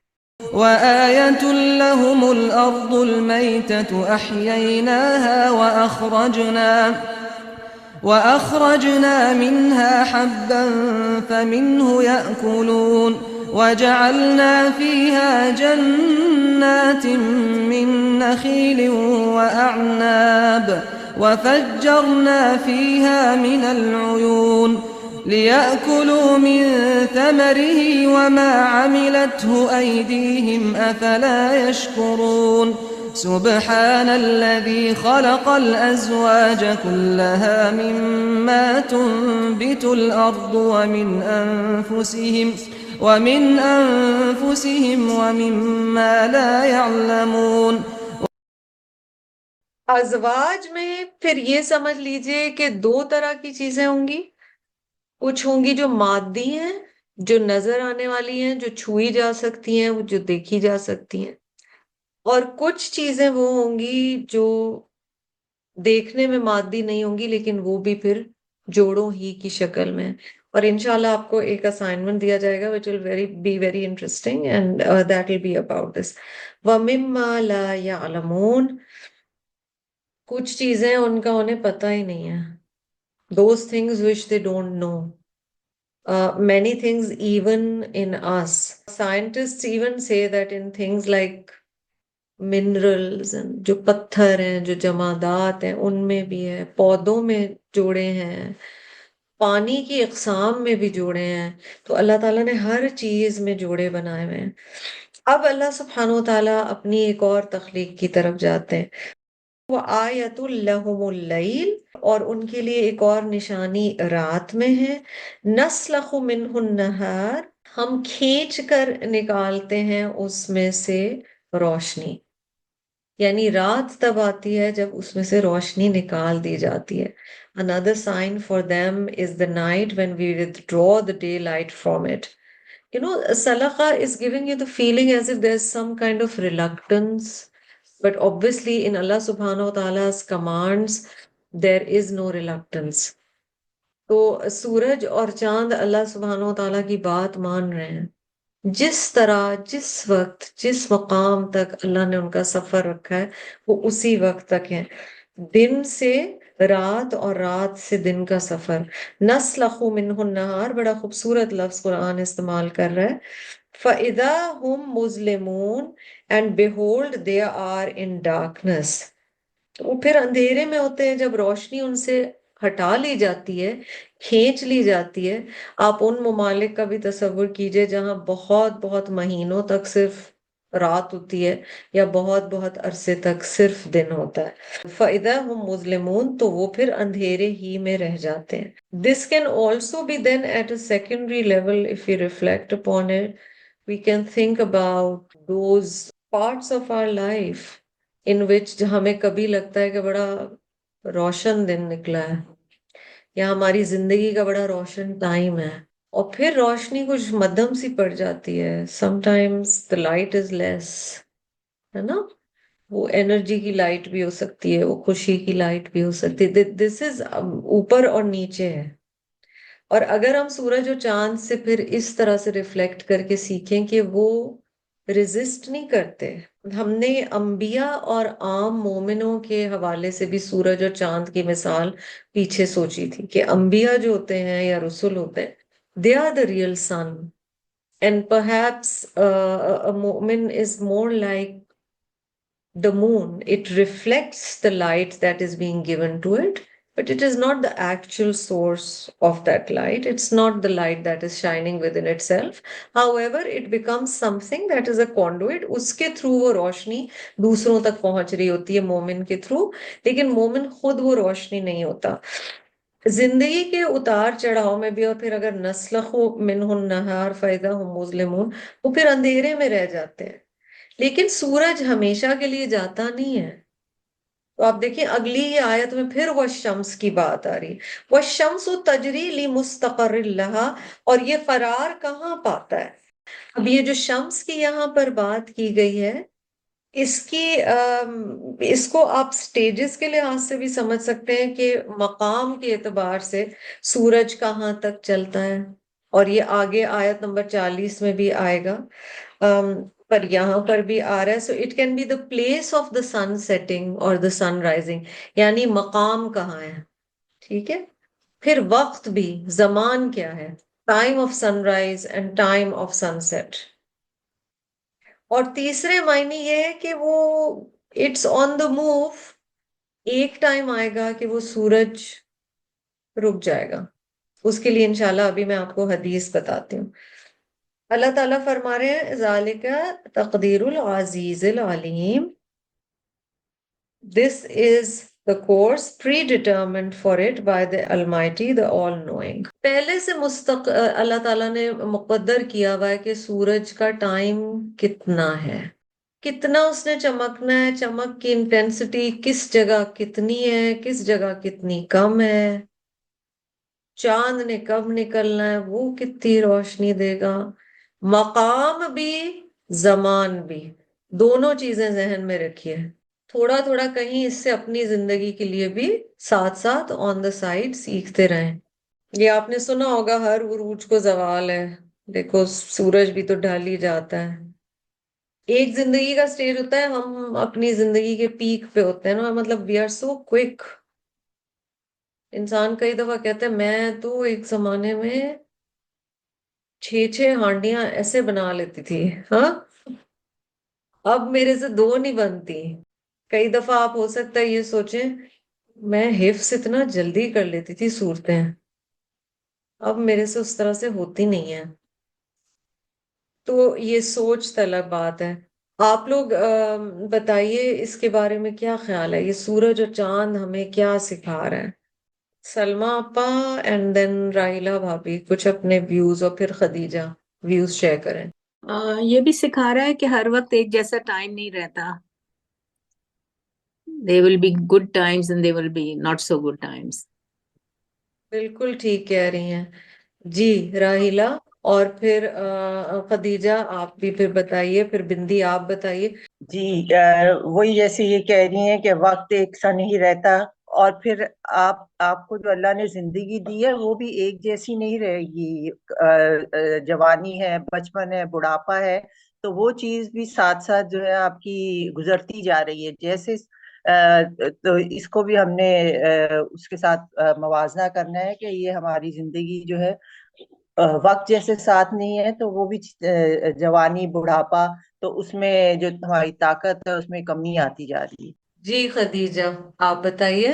وآية لهم الأرض الميتة أحييناها وأخرجنا منها حبا فمنه يأكلون وجعلنا فيها جنات من نخيل وأعناب وفجرنا فيها من العيون ليأكلوا من ثمره وما عملته أيديهم أفلا يشكرون سبحان الذي خلق الأزواج كلها مما تنبت الأرض ومن أنفسهم ومما لا يعلمون. ازواج میں پھر یہ سمجھ لیجئے کہ دو طرح کی چیزیں ہوں گی. کچھ ہوں گی جو مادی ہیں، جو نظر آنے والی ہیں، جو چھوئی جا سکتی ہیں، جو دیکھی جا سکتی ہیں، اور کچھ چیزیں وہ ہوں گی جو دیکھنے میں مادی نہیں ہوں گی لیکن وہ بھی پھر جوڑوں ہی کی شکل میں. اور انشاءاللہ آپ کو ایک اسائنمنٹ دیا جائے گا which will be very interesting and that will be about this. وَمِمَّا لَا يَعْلَمُونَ، کچھ چیزیں ان کا انہیں پتہ ہی نہیں ہے. Those things which they don't know. Many things even in us. Scientists even say that in things like minerals and جو پتھر ہیں، جو جمادات ہیں، ان میں بھی ہے، پودوں میں جوڑے ہیں، پانی کی اقسام میں بھی جوڑے ہیں. تو اللہ تعالیٰ نے ہر چیز میں جوڑے بنائے ہوئے ہیں. اب اللہ سبحانہ وتعالیٰ اپنی ایک اور تخلیق کی طرف جاتے ہیں. وَآیَةٌ لَهُمُ اللَّیْلُ، اور ان کے لیے ایک اور نشانی رات میں ہے. نَسْلَخُ مِنْهُ النَّهَارِ، ہم کھینچ کر نکالتے ہیں اس میں سے روشنی. یعنی رات تب آتی ہے جب اس میں سے روشنی نکال دی جاتی ہے. Another sign for them is the night when we withdraw the daylight from it. You know, Salakha is giving you the feeling as if there's some kind of reluctance. But obviously in Allah subhanahu wa ta'ala's commands, there is no reluctance. تو سورج اور چاند اللہ سبحانہ و تعالیٰ کی بات مان رہے ہیں. جس طرح، جس وقت، جس مقام تک اللہ نے ان کا سفر رکھا ہے وہ اسی وقت تک ہے. دن سے رات اور رات سے دن کا سفر. نَسْلَخُ مِنْهُ النَّهَارِ، بڑا خوبصورت لفظ قرآن استعمال کر رہا ہے. فَإِذَا هُمْ مُظْلِمُونَ، and behold they are in darkness. وہ پھر اندھیرے میں ہوتے ہیں جب روشنی ان سے ہٹا لی جاتی ہے، کھینچ لی جاتی ہے. آپ ان ممالک کا بھی تصور کیجئے جہاں بہت بہت مہینوں تک صرف رات ہوتی ہے یا بہت بہت عرصے تک صرف دن ہوتا ہے. فَإِذَا هُمْ مُظْلِمُونَ، تو وہ پھر اندھیرے ہی میں رہ جاتے ہیں. This can also be then at a secondary level if we reflect upon it. We can think about those parts of our life in which ہمیں کبھی لگتا ہے کہ بڑا روشن دن نکلا ہے یا ہماری زندگی کا بڑا روشن ٹائم ہے، اور پھر روشنی کچھ مدھم سی پڑ جاتی ہے. sometimes the light is less، ہے نا؟ وہ انرجی کی لائٹ بھی ہو سکتی ہے، وہ خوشی کی لائٹ بھی ہو سکتی ہے. دس از اوپر اور نیچے ہے. اور اگر ہم سورج اور چاند سے پھر اس طرح سے ریفلیکٹ کر کے سیکھیں کہ وہ ریزسٹ نہیں کرتے. ہم نے انبیاء اور عام مومنوں کے حوالے سے بھی سورج اور چاند کی مثال پیچھے سوچی تھی کہ انبیاء جو ہوتے ہیں یا رسول ہوتے ہیں they are the real sun, and perhaps a mu'min is more like the moon. It reflects the light that is being given to it, but it is not the actual source of that light. It's not the light that is shining within itself. However, it becomes something that is a conduit. اس کے through وہ روشنی دوسروں تک پہنچ رہی ہوتی ہے مومن کے تھرو، لیکن مومن خود وہ روشنی نہیں ہوتا. زندگی کے اتار چڑھاؤ میں بھی، اور پھر اگر نسلخ منہ النہار فإذا هم مظلمون، وہ پھر اندھیرے میں رہ جاتے ہیں. لیکن سورج ہمیشہ کے لیے جاتا نہیں ہے. تو آپ دیکھیں اگلی ہی آیت میں پھر وہ شمس کی بات آ رہی. وَالشَّمْسُ تَجْرِي لِمُسْتَقَرٍّ لَهَا، اور یہ قرار کہاں پاتا ہے؟ اب یہ جو شمس کی یہاں پر بات کی گئی ہے، اس کو آپ سٹیجز کے لحاظ سے بھی سمجھ سکتے ہیں کہ مقام کے اعتبار سے سورج کہاں تک چلتا ہے، اور یہ آگے آیت نمبر 40 میں بھی آئے گا، پر یہاں پر بھی آ رہا ہے. So it can be the place of the sun setting اور دا سن رائزنگ، یعنی مقام کہاں ہے. ٹھیک ہے. پھر وقت بھی، زمان کیا ہے، time of sunrise and time of sunset. اور تیسرے معنی یہ ہے کہ وہ اٹس آن دا موو. ایک ٹائم آئے گا کہ وہ سورج رک جائے گا. اس کے لیے انشاءاللہ ابھی میں آپ کو حدیث بتاتی ہوں. اللہ تعالیٰ فرما رہے ہیں ذالک تقدیر العزیز العلیم. This is the course predetermined for it by the Almighty, the All-Knowing. پہلے سے اللہ تعالیٰ نے مقدر کیا ہوا ہے کہ سورج کا ٹائم کتنا ہے، کتنا اس نے چمکنا ہے، چمک کی انٹینسٹی کس جگہ کتنی ہے، کس جگہ کتنی کم ہے، چاند نے کب نکلنا ہے، وہ کتنی روشنی دے گا. مقام بھی زمان بھی، دونوں چیزیں ذہن میں رکھیے. تھوڑا تھوڑا کہیں اس سے اپنی زندگی کے لیے بھی ساتھ ساتھ آن دا سائڈ سیکھتے رہیں. یہ آپ نے سنا ہوگا ہر عروج کو زوال ہے، دیکھو سورج بھی تو ڈھل ہی جاتا ہے. ایک زندگی کا سٹیج ہوتا ہے ہم اپنی زندگی کے پیک پہ ہوتے ہیں نا، مطلب وی آر سو کوئک. انسان کئی دفعہ کہتا ہے میں تو ایک زمانے میں 6 ہانڈیاں ایسے بنا لیتی تھی، ہاں اب میرے سے 2 نہیں بنتی. کئی دفعہ آپ ہو سکتا ہے یہ سوچیں میں حفظ اتنا جلدی کر لیتی تھی صورتیں، اب میرے سے اس طرح سے ہوتی نہیں ہے. تو یہ سوچ طلب بات ہے. آپ لوگ بتائیے اس کے بارے میں کیا خیال ہے، یہ سورج اور چاند ہمیں کیا سکھا رہا ہے. سلمہ آپا اینڈ دین راہیلہ بھابی کچھ اپنے ویوز، اور پھر خدیجہ ویوز شیئر کریں. یہ بھی سکھا رہا ہے کہ ہر وقت ایک جیسا ٹائم نہیں رہتا. There will be good times and there will be not so good times. بالکل ٹھیک کہہ رہی ہیں جی راہیلہ. اور پھر خدیجہ آپ بھی پھر بتائیے، پھر بندی آپ بتائیے. جی وہی جیسے یہ کہہ رہی ہیں کہ وقت ایک سا نہیں رہتا، اور پھر آپ کو جو اللہ نے زندگی دی ہے وہ بھی ایک جیسی نہیں رہے گی. جوانی ہے، بچپن ہے، بڑھاپا ہے، تو وہ چیز بھی ساتھ ساتھ جو ہے آپ کی گزرتی جا رہی ہے. جیسے تو اس کو بھی ہم نے اس کے ساتھ موازنہ کرنا ہے کہ یہ ہماری زندگی جو ہے وقت جیسے ساتھ نہیں ہے، تو وہ بھی جوانی بڑھاپا، تو اس میں جو ہماری طاقت ہے اس میں کمی آتی جا رہی ہے. جی خدیجہ آپ بتائیے.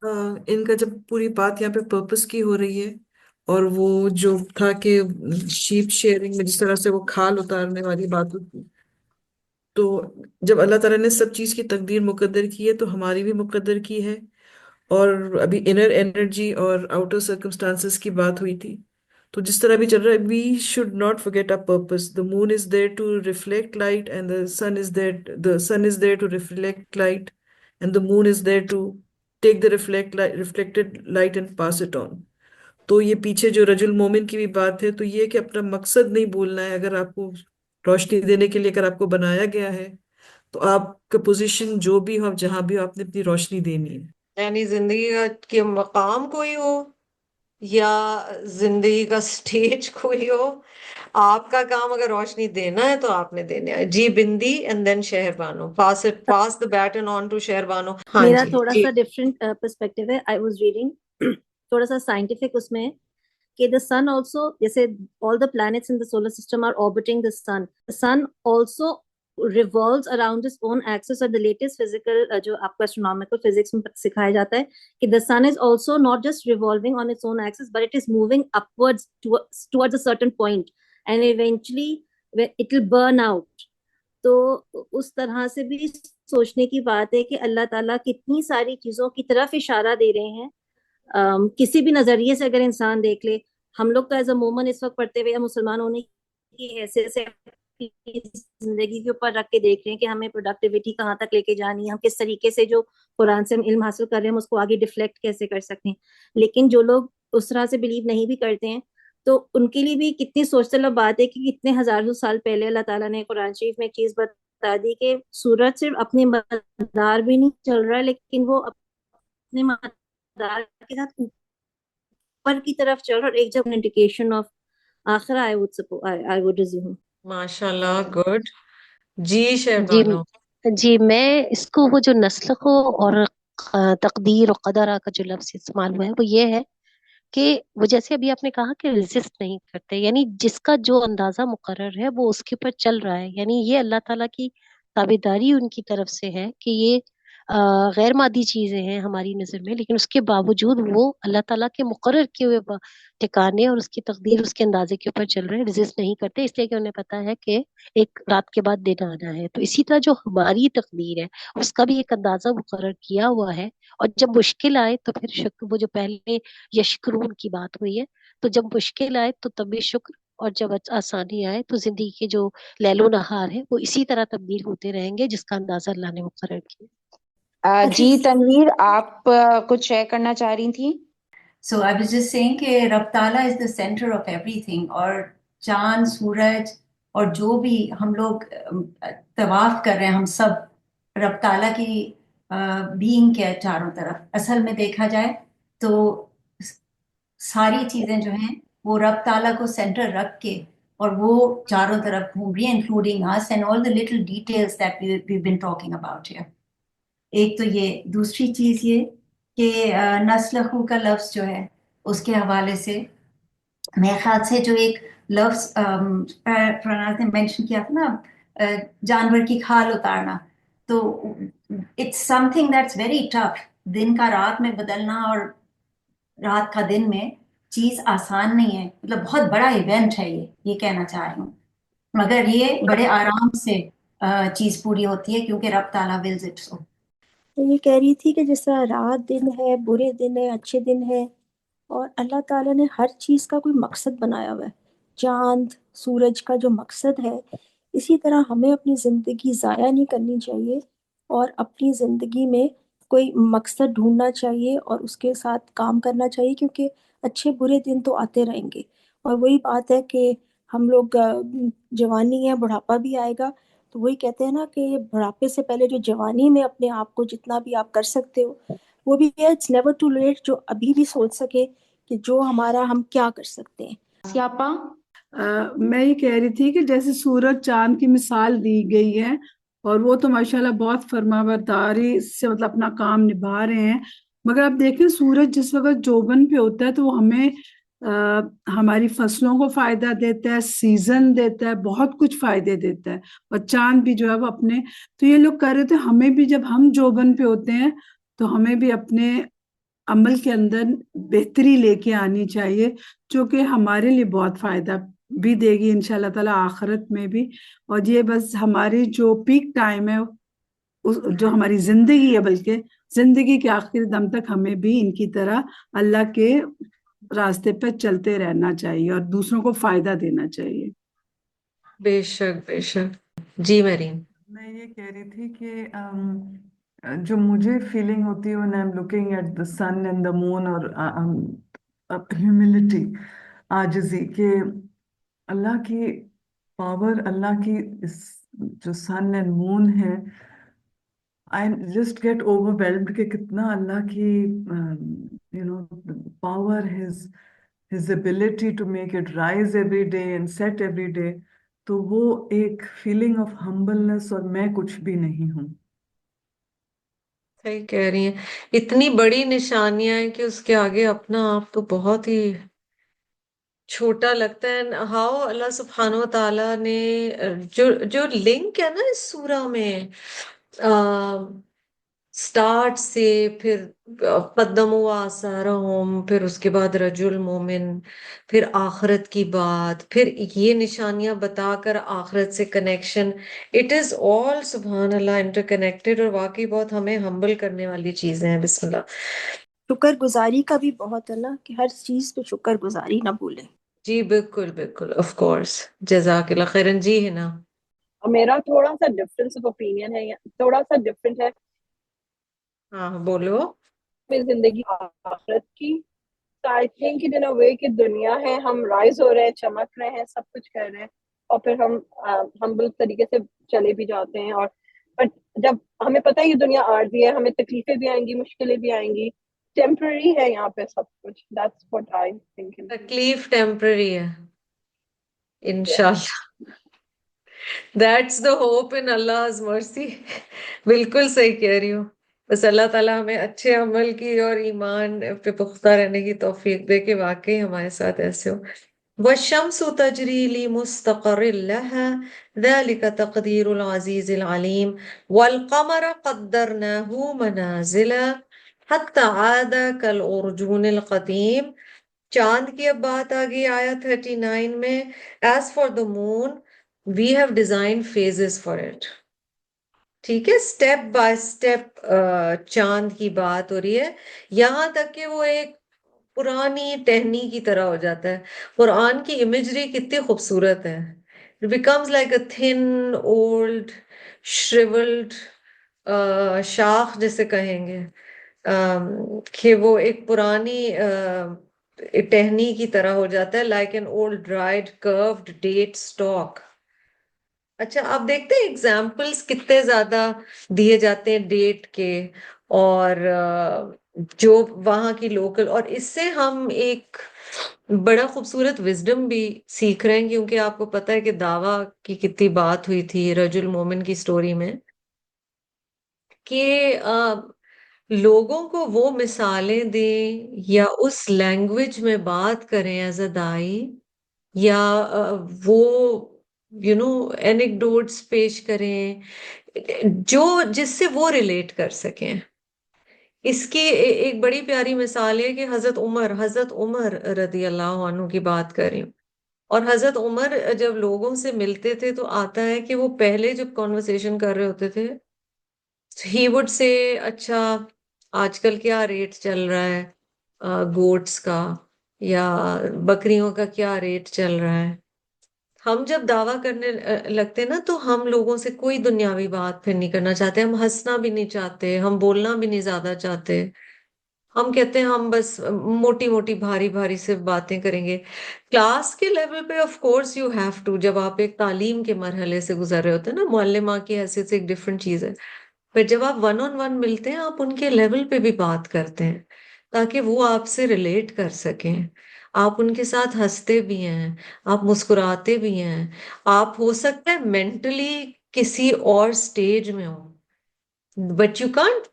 ان کا جب پوری بات یہاں پہ پرپس کی ہو رہی ہے، اور وہ جو تھا کہ شیپ شیئرنگ میں جس طرح سے وہ کھال اتارنے والی بات ہوتی، تو جب اللہ تعالیٰ نے سب چیز کی تقدیر مقدر کی ہے تو ہماری بھی مقدر کی ہے. اور ابھی انر انرجی اور آؤٹر سرکمسٹانسز کی بات ہوئی تھی، تو جس طرح بھی چل رہا ہے we should not forget our purpose. The moon is there to reflect light and the sun is there to reflect light, and the moon is there to take the reflected light and pass it on. تو یہ پیچھے جو رجل مومن کی بھی بات ہے، تو یہ کہ اپنا مقصد نہیں بھولنا ہے. اگر آپ کو روشنی دینے کے لیے اگر آپ کو بنایا گیا ہے تو آپ کا پوزیشن جو بھی ہو، آپ جہاں بھی ہو، آپ نے اپنی روشنی دینی ہے. یعنی زندگی کے مقام کوئی ہو یا زندگی کا سٹیج کوئی ہو، آپ کا کام اگر روشنی دینا ہے تو آپ نے دینا ہے. جی بندی and then Shehrbano. Pass the baton on to Shehrbano. ہاں میرا جی تھوڑا سا ڈفرینٹ پرسپیکٹو ہے. آئی واز ریڈنگ تھوڑا سا سائنٹیفک اس میں کہ دا سن آلسو، جیسے all the planets in the solar system are orbiting the sun. Sun also revolves around its own axis. اور the latest physical جو آپ کو astronomical physics میں سکھایا جاتا ہے کہ the sun is also not just revolving on its own axis but it is moving upwards towards a certain point and eventually it will burn out. تو اس طرح سے بھی سوچنے کی بات ہے کہ اللہ تعالیٰ کتنی ساری چیزوں کی طرف اشارہ دے رہے ہیں. کسی بھی نظریے سے اگر انسان دیکھ لے، ہم لوگ تو ایز اے مومن اس وقت پڑھتے ہوئے یا مسلمان ہونے کی حیثیت سے زندگی کے اوپر رکھ کے دیکھ رہے ہیں کہ ہمیں پروڈکٹیوٹی کہاں تک لے کے جانی ہے، ہم کس طریقے سے جو قرآن سے ہم علم حاصل کر رہے ہیں ہم اس کو آگے ڈیفلیکٹ کیسے کر سکتے ہیں. لیکن جو لوگ اس طرح سے بلیو نہیں بھی کرتے ہیں تو ان کے لیے بھی کتنی سوچ طلب بات ہے کہ کتنے ہزاروں سال پہلے اللہ تعالیٰ نے قرآن شریف میں ایک چیز بتا دی کہ سورج صرف اپنے مدار بھی نہیں چل رہا ہے لیکن وہ اپنے مدار کے ساتھ اوپر کی طرف چل رہا ہے، اور ایک جب انڈیکیشن آف آخرہ I would assume. ماشاء اللہ، گڈ. جی جی شہبانو. جی میں اس کو وہ جو نسخ اور تقدیر و قدرہ کا جو لفظ استعمال ہوا ہے وہ یہ ہے کہ وہ جیسے ابھی آپ نے کہا کہ ریزسٹ نہیں کرتے، یعنی جس کا جو اندازہ مقرر ہے وہ اس کے اوپر چل رہا ہے، یعنی یہ اللہ تعالیٰ کی تابعداری ان کی طرف سے ہے کہ یہ غیر مادی چیزیں ہیں ہماری نظر میں، لیکن اس کے باوجود وہ اللہ تعالیٰ کے مقرر کیے ہوئے ٹھکانے اور اس کی تقدیر اس کے اندازے کے اوپر چل رہے ہیں، ریزسٹ نہیں کرتے، اس لیے کہ انہیں پتا ہے کہ ایک رات کے بعد دن آنا ہے. تو اسی طرح جو ہماری تقدیر ہے اس کا بھی ایک اندازہ مقرر کیا ہوا ہے، اور جب مشکل آئے تو پھر وہ جو پہلے یشکرون کی بات ہوئی ہے، تو جب مشکل آئے تو تب بھی شکر، اور جب آسانی آئے تو زندگی کے جو لیل و نہار ہے وہ اسی طرح تبدیل ہوتے رہیں گے جس کا اندازہ اللہ نے مقرر کیا. جی تنویر، آپ کچھ شیئر کرنا چاہ رہی تھیں؟ So I was just saying کہ رب تعالیٰ is the center of everything، اور چاند، سورج اور جو بھی ہم لوگ طواف کر رہے ہیں، ہم سب رب تعالیٰ کی بینگ کے چاروں طرف. اصل میں دیکھا جائے تو ساری چیزیں جو ہیں وہ رب تعالیٰ کو سینٹر رکھ کے اور وہ چاروں طرف گھوم رہی ہیں، including us and all the little details that we've been talking about here. ایک تو یہ، دوسری چیز یہ کہ نسلخو کا لفظ جو ہے اس کے حوالے سے میرے خیال سے جو ایک لفظ پرناز نے مینشن کیا تھا نا، جانور کی کھال اتارنا، تو it's something that's very tough. دن کا رات میں بدلنا اور رات کا دن میں چیز آسان نہیں ہے، مطلب بہت بڑا ایونٹ ہے یہ کہنا چاہ رہی ہوں، مگر یہ بڑے آرام سے چیز پوری ہوتی ہے کیونکہ رب تعالیٰ wills it so. یہ کہہ رہی تھی کہ جس طرح رات دن ہے، برے دن ہے، اچھے دن ہے، اور اللہ تعالیٰ نے ہر چیز کا کوئی مقصد بنایا ہوا ہے. چاند سورج کا جو مقصد ہے، اسی طرح ہمیں اپنی زندگی ضائع نہیں کرنی چاہیے اور اپنی زندگی میں کوئی مقصد ڈھونڈنا چاہیے اور اس کے ساتھ کام کرنا چاہیے، کیونکہ اچھے برے دن تو آتے رہیں گے. اور وہی بات ہے کہ ہم لوگ جوانی ہے، بڑھاپا بھی آئے گا، تو وہی کہتے ہیں نا کہ بڑھاپے سے پہلے جو جوانی میں اپنے آپ کو جتنا بھی آپ کر سکتے ہو وہ بھی ہے، اٹس نیور ٹو لیٹ، جو ابھی بھی سوچ سکے کہ جو ہمارا ہم کیا کر سکتے ہیں. سیاپا، میں یہ کہہ رہی تھی کہ جیسے سورج چاند کی مثال دی گئی ہے اور وہ تو ماشاءاللہ بہت فرما برداری سے مطلب اپنا کام نبھا رہے ہیں، مگر آپ دیکھیں سورج جس وقت جوبن پہ ہوتا ہے تو وہ ہمیں ہماری فصلوں کو فائدہ دیتا ہے، سیزن دیتا ہے، بہت کچھ فائدے دیتا ہے، اور چاند بھی جو ہے وہ اپنے، تو یہ لوگ کہہ رہے تھے ہمیں بھی جب ہم جوبن پہ ہوتے ہیں تو ہمیں بھی اپنے عمل کے اندر بہتری لے کے آنی چاہیے، جو کہ ہمارے لیے بہت فائدہ بھی دے گی انشاءاللہ تعالیٰ آخرت میں بھی. اور یہ بس ہماری جو پیک ٹائم ہے، جو ہماری زندگی ہے، بلکہ زندگی کے آخری دم تک ہمیں بھی ان کی طرح اللہ کے راستے پہ چلتے رہنا چاہیے اور دوسروں کو فائدہ دینا چاہیے. بے شک بے شک. جی مریم. میں یہ کہہ رہی تھی کہ جو مجھے فیلنگ ہوتی ہے when I'm looking at the sun and the moon اور humility، عاجزی، کہ اللہ کی پاور، اللہ کی جو سن اینڈ مون ہے، I just get overwhelmed کہ کتنا اللہ کی power، his ability to make it rise every day and set every day، تو وہ ایک فیلنگ آف ہمبلنس، اور میں کچھ بھی نہیں ہوں. صحیح کہہ رہی ہیں، اتنی بڑی نشانیاں ہیں کہ اس کے آگے اپنا آپ تو بہت ہی چھوٹا لگتا ہے. ہاؤ اللہ سبحانہ و تعالیٰ نے جو لنک ہے نا اس سورہ میں، سٹارٹ سے پھر قدموا آثارہم، پھر اس کے بعد رجل مومن، پھر آخرت کی بات، پھر یہ نشانیاں بتا کر آخرت سے کنیکشن، اٹ از آل سبحان اللہ انٹر کنیکٹڈ، اور واقعی بہت ہمیں ہمبل کرنے والی چیزیں ہیں. بسم اللہ. شکر گزاری کا بھی بہت ہے نا، کہ ہر چیز پہ شکر گزاری نہ بھولیں. جی بالکل بالکل، آف کورس. جزاک اللہ خیرن. جی ہے نا، میرا تھوڑا سا ڈفرینس آف اوپینین ہے، تھوڑا سا ڈفرینٹ ہے. ہاں بولو. میری زندگی آخرت کی، آئی تھنک ان اے وے کہ دنیا ہے، ہم رائز ہو رہے ہیں، چمک رہے ہیں، سب کچھ کر رہے ہیں، اور پھر ہم ہمبل طریقے سے چلے بھی جاتے ہیں. اور بٹ جب ہمیں پتہ ہے یہ دنیا عارضی ہے, ہمیں تکلیفیں بھی آئیں گی, مشکلیں بھی آئیں گی, ٹیمپرری ہے یہاں پہ سب کچھ. That's what I think. تکلیف ٹیمپرری ہے انشاءاللہ. That's the hope in Allah's mercy. بالکل صحیح کہہ رہی ہوں. بس اللہ تعالیٰ ہمیں اچھے عمل کی اور ایمان پہ پختہ رہنے کی توفیق دے کہ واقعی ہمارے ساتھ ایسے ہو. وَالشَّمْسُ تَجْرِي لِمُسْتَقَرٍّ لَهَا ذَلِكَ تَقْدِيرُ الْعَزِيزِ الْعَلِيمِ وَالْقَمَرَ قَدَّرْنَاهُ مَنَازِلَ حَتَّى عَادَ كَالْعُرْجُونِ الْقَدِيمِ. چاند کی اب بات آ گئی آیا 39 میں. As for the moon, we have designed phases for it. ٹھیک ہے, اسٹیپ بائی اسٹیپ چاند کی بات ہو رہی ہے, یہاں تک کہ وہ ایک پرانی ٹہنی کی طرح ہو جاتا ہے. قرآن کی امیجری کتنی خوبصورت ہے. It becomes like a thin, old, shriveled شاخ جسے کہیں گے, کہ وہ ایک پرانی ٹہنی کی طرح ہو جاتا ہے, like an old dried curved date stalk. اچھا, آپ دیکھتے ہیں ایگزامپلس کتنے زیادہ دیے جاتے ہیں ڈیٹ کے اور جو وہاں کی لوکل, اور اس سے ہم ایک بڑا خوبصورت وزڈم بھی سیکھ رہے ہیں, کیونکہ آپ کو پتہ ہے کہ دعویٰ کی کتنی بات ہوئی تھی رجل مومن کی سٹوری میں, کہ لوگوں کو وہ مثالیں دیں یا اس لینگویج میں بات کریں ایز اے دائی, یا وہ اینیکڈوٹس پیش کریں جو جس سے وہ ریلیٹ کر سکیں. اس کی ایک بڑی پیاری مثال ہے کہ حضرت عمر رضی اللہ عنہ کی بات کر رہی ہوں. اور حضرت عمر جب لوگوں سے ملتے تھے تو آتا ہے کہ وہ پہلے جب کانورسیشن کر رہے ہوتے تھے, ہی وڈ سے اچھا آج کل کیا ریٹ چل رہا ہے گوٹس کا, یا بکریوں کا کیا ریٹ چل رہا ہے. ہم جب دعویٰ کرنے لگتے نا تو ہم لوگوں سے کوئی دنیاوی بات پھر نہیں کرنا چاہتے, ہم ہنسنا بھی نہیں چاہتے, ہم بولنا بھی نہیں زیادہ چاہتے. ہم کہتے ہیں ہم بس موٹی موٹی بھاری بھاری سے باتیں کریں گے. کلاس کے لیول پہ of course you have to, جب آپ ایک تعلیم کے مرحلے سے گزر رہے ہوتے ہیں نا, معلمہ کی حیثیت سے ایک ڈفرینٹ چیز ہے, پھر جب آپ ون آن ون ملتے ہیں آپ ان کے لیول پہ بھی بات کرتے ہیں تاکہ وہ آپ سے ریلیٹ کر سکیں. آپ ان کے ساتھ ہنستے بھی ہیں, آپ مسکراتے بھی ہیں, آپ ہو سکتا ہے مینٹلی کسی اور سٹیج میں ہوں, but you can't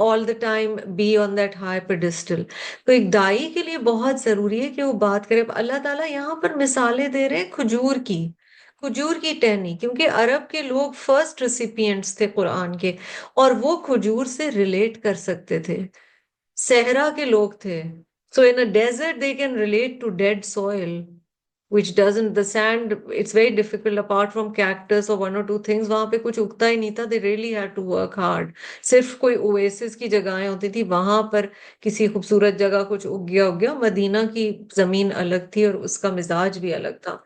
all the time be on that high pedestal. تو ایک دائی کے لیے بہت ضروری ہے کہ وہ بات کرے. اللہ تعالیٰ یہاں پر مثالیں دے رہے ہیں کھجور کی ٹہنی, کیونکہ عرب کے لوگ فرسٹ ریسیپینٹس تھے قرآن کے, اور وہ کھجور سے ریلیٹ کر سکتے تھے. صحرا کے لوگ تھے, so in a desert they can relate to dead soil, which doesn't, the sand, it's very difficult apart from cactus or one or two things, وہاں پہ کچھ اگتا ہی نہیں تھا. they really had to work hard. صرف کوئی اویسس کی جگہیں ہوتی تھی, وہاں پر کسی خوبصورت جگہ کچھ اگ گیا. مدینہ کی زمین الگ تھی اور اس کا مزاج بھی الگ تھا.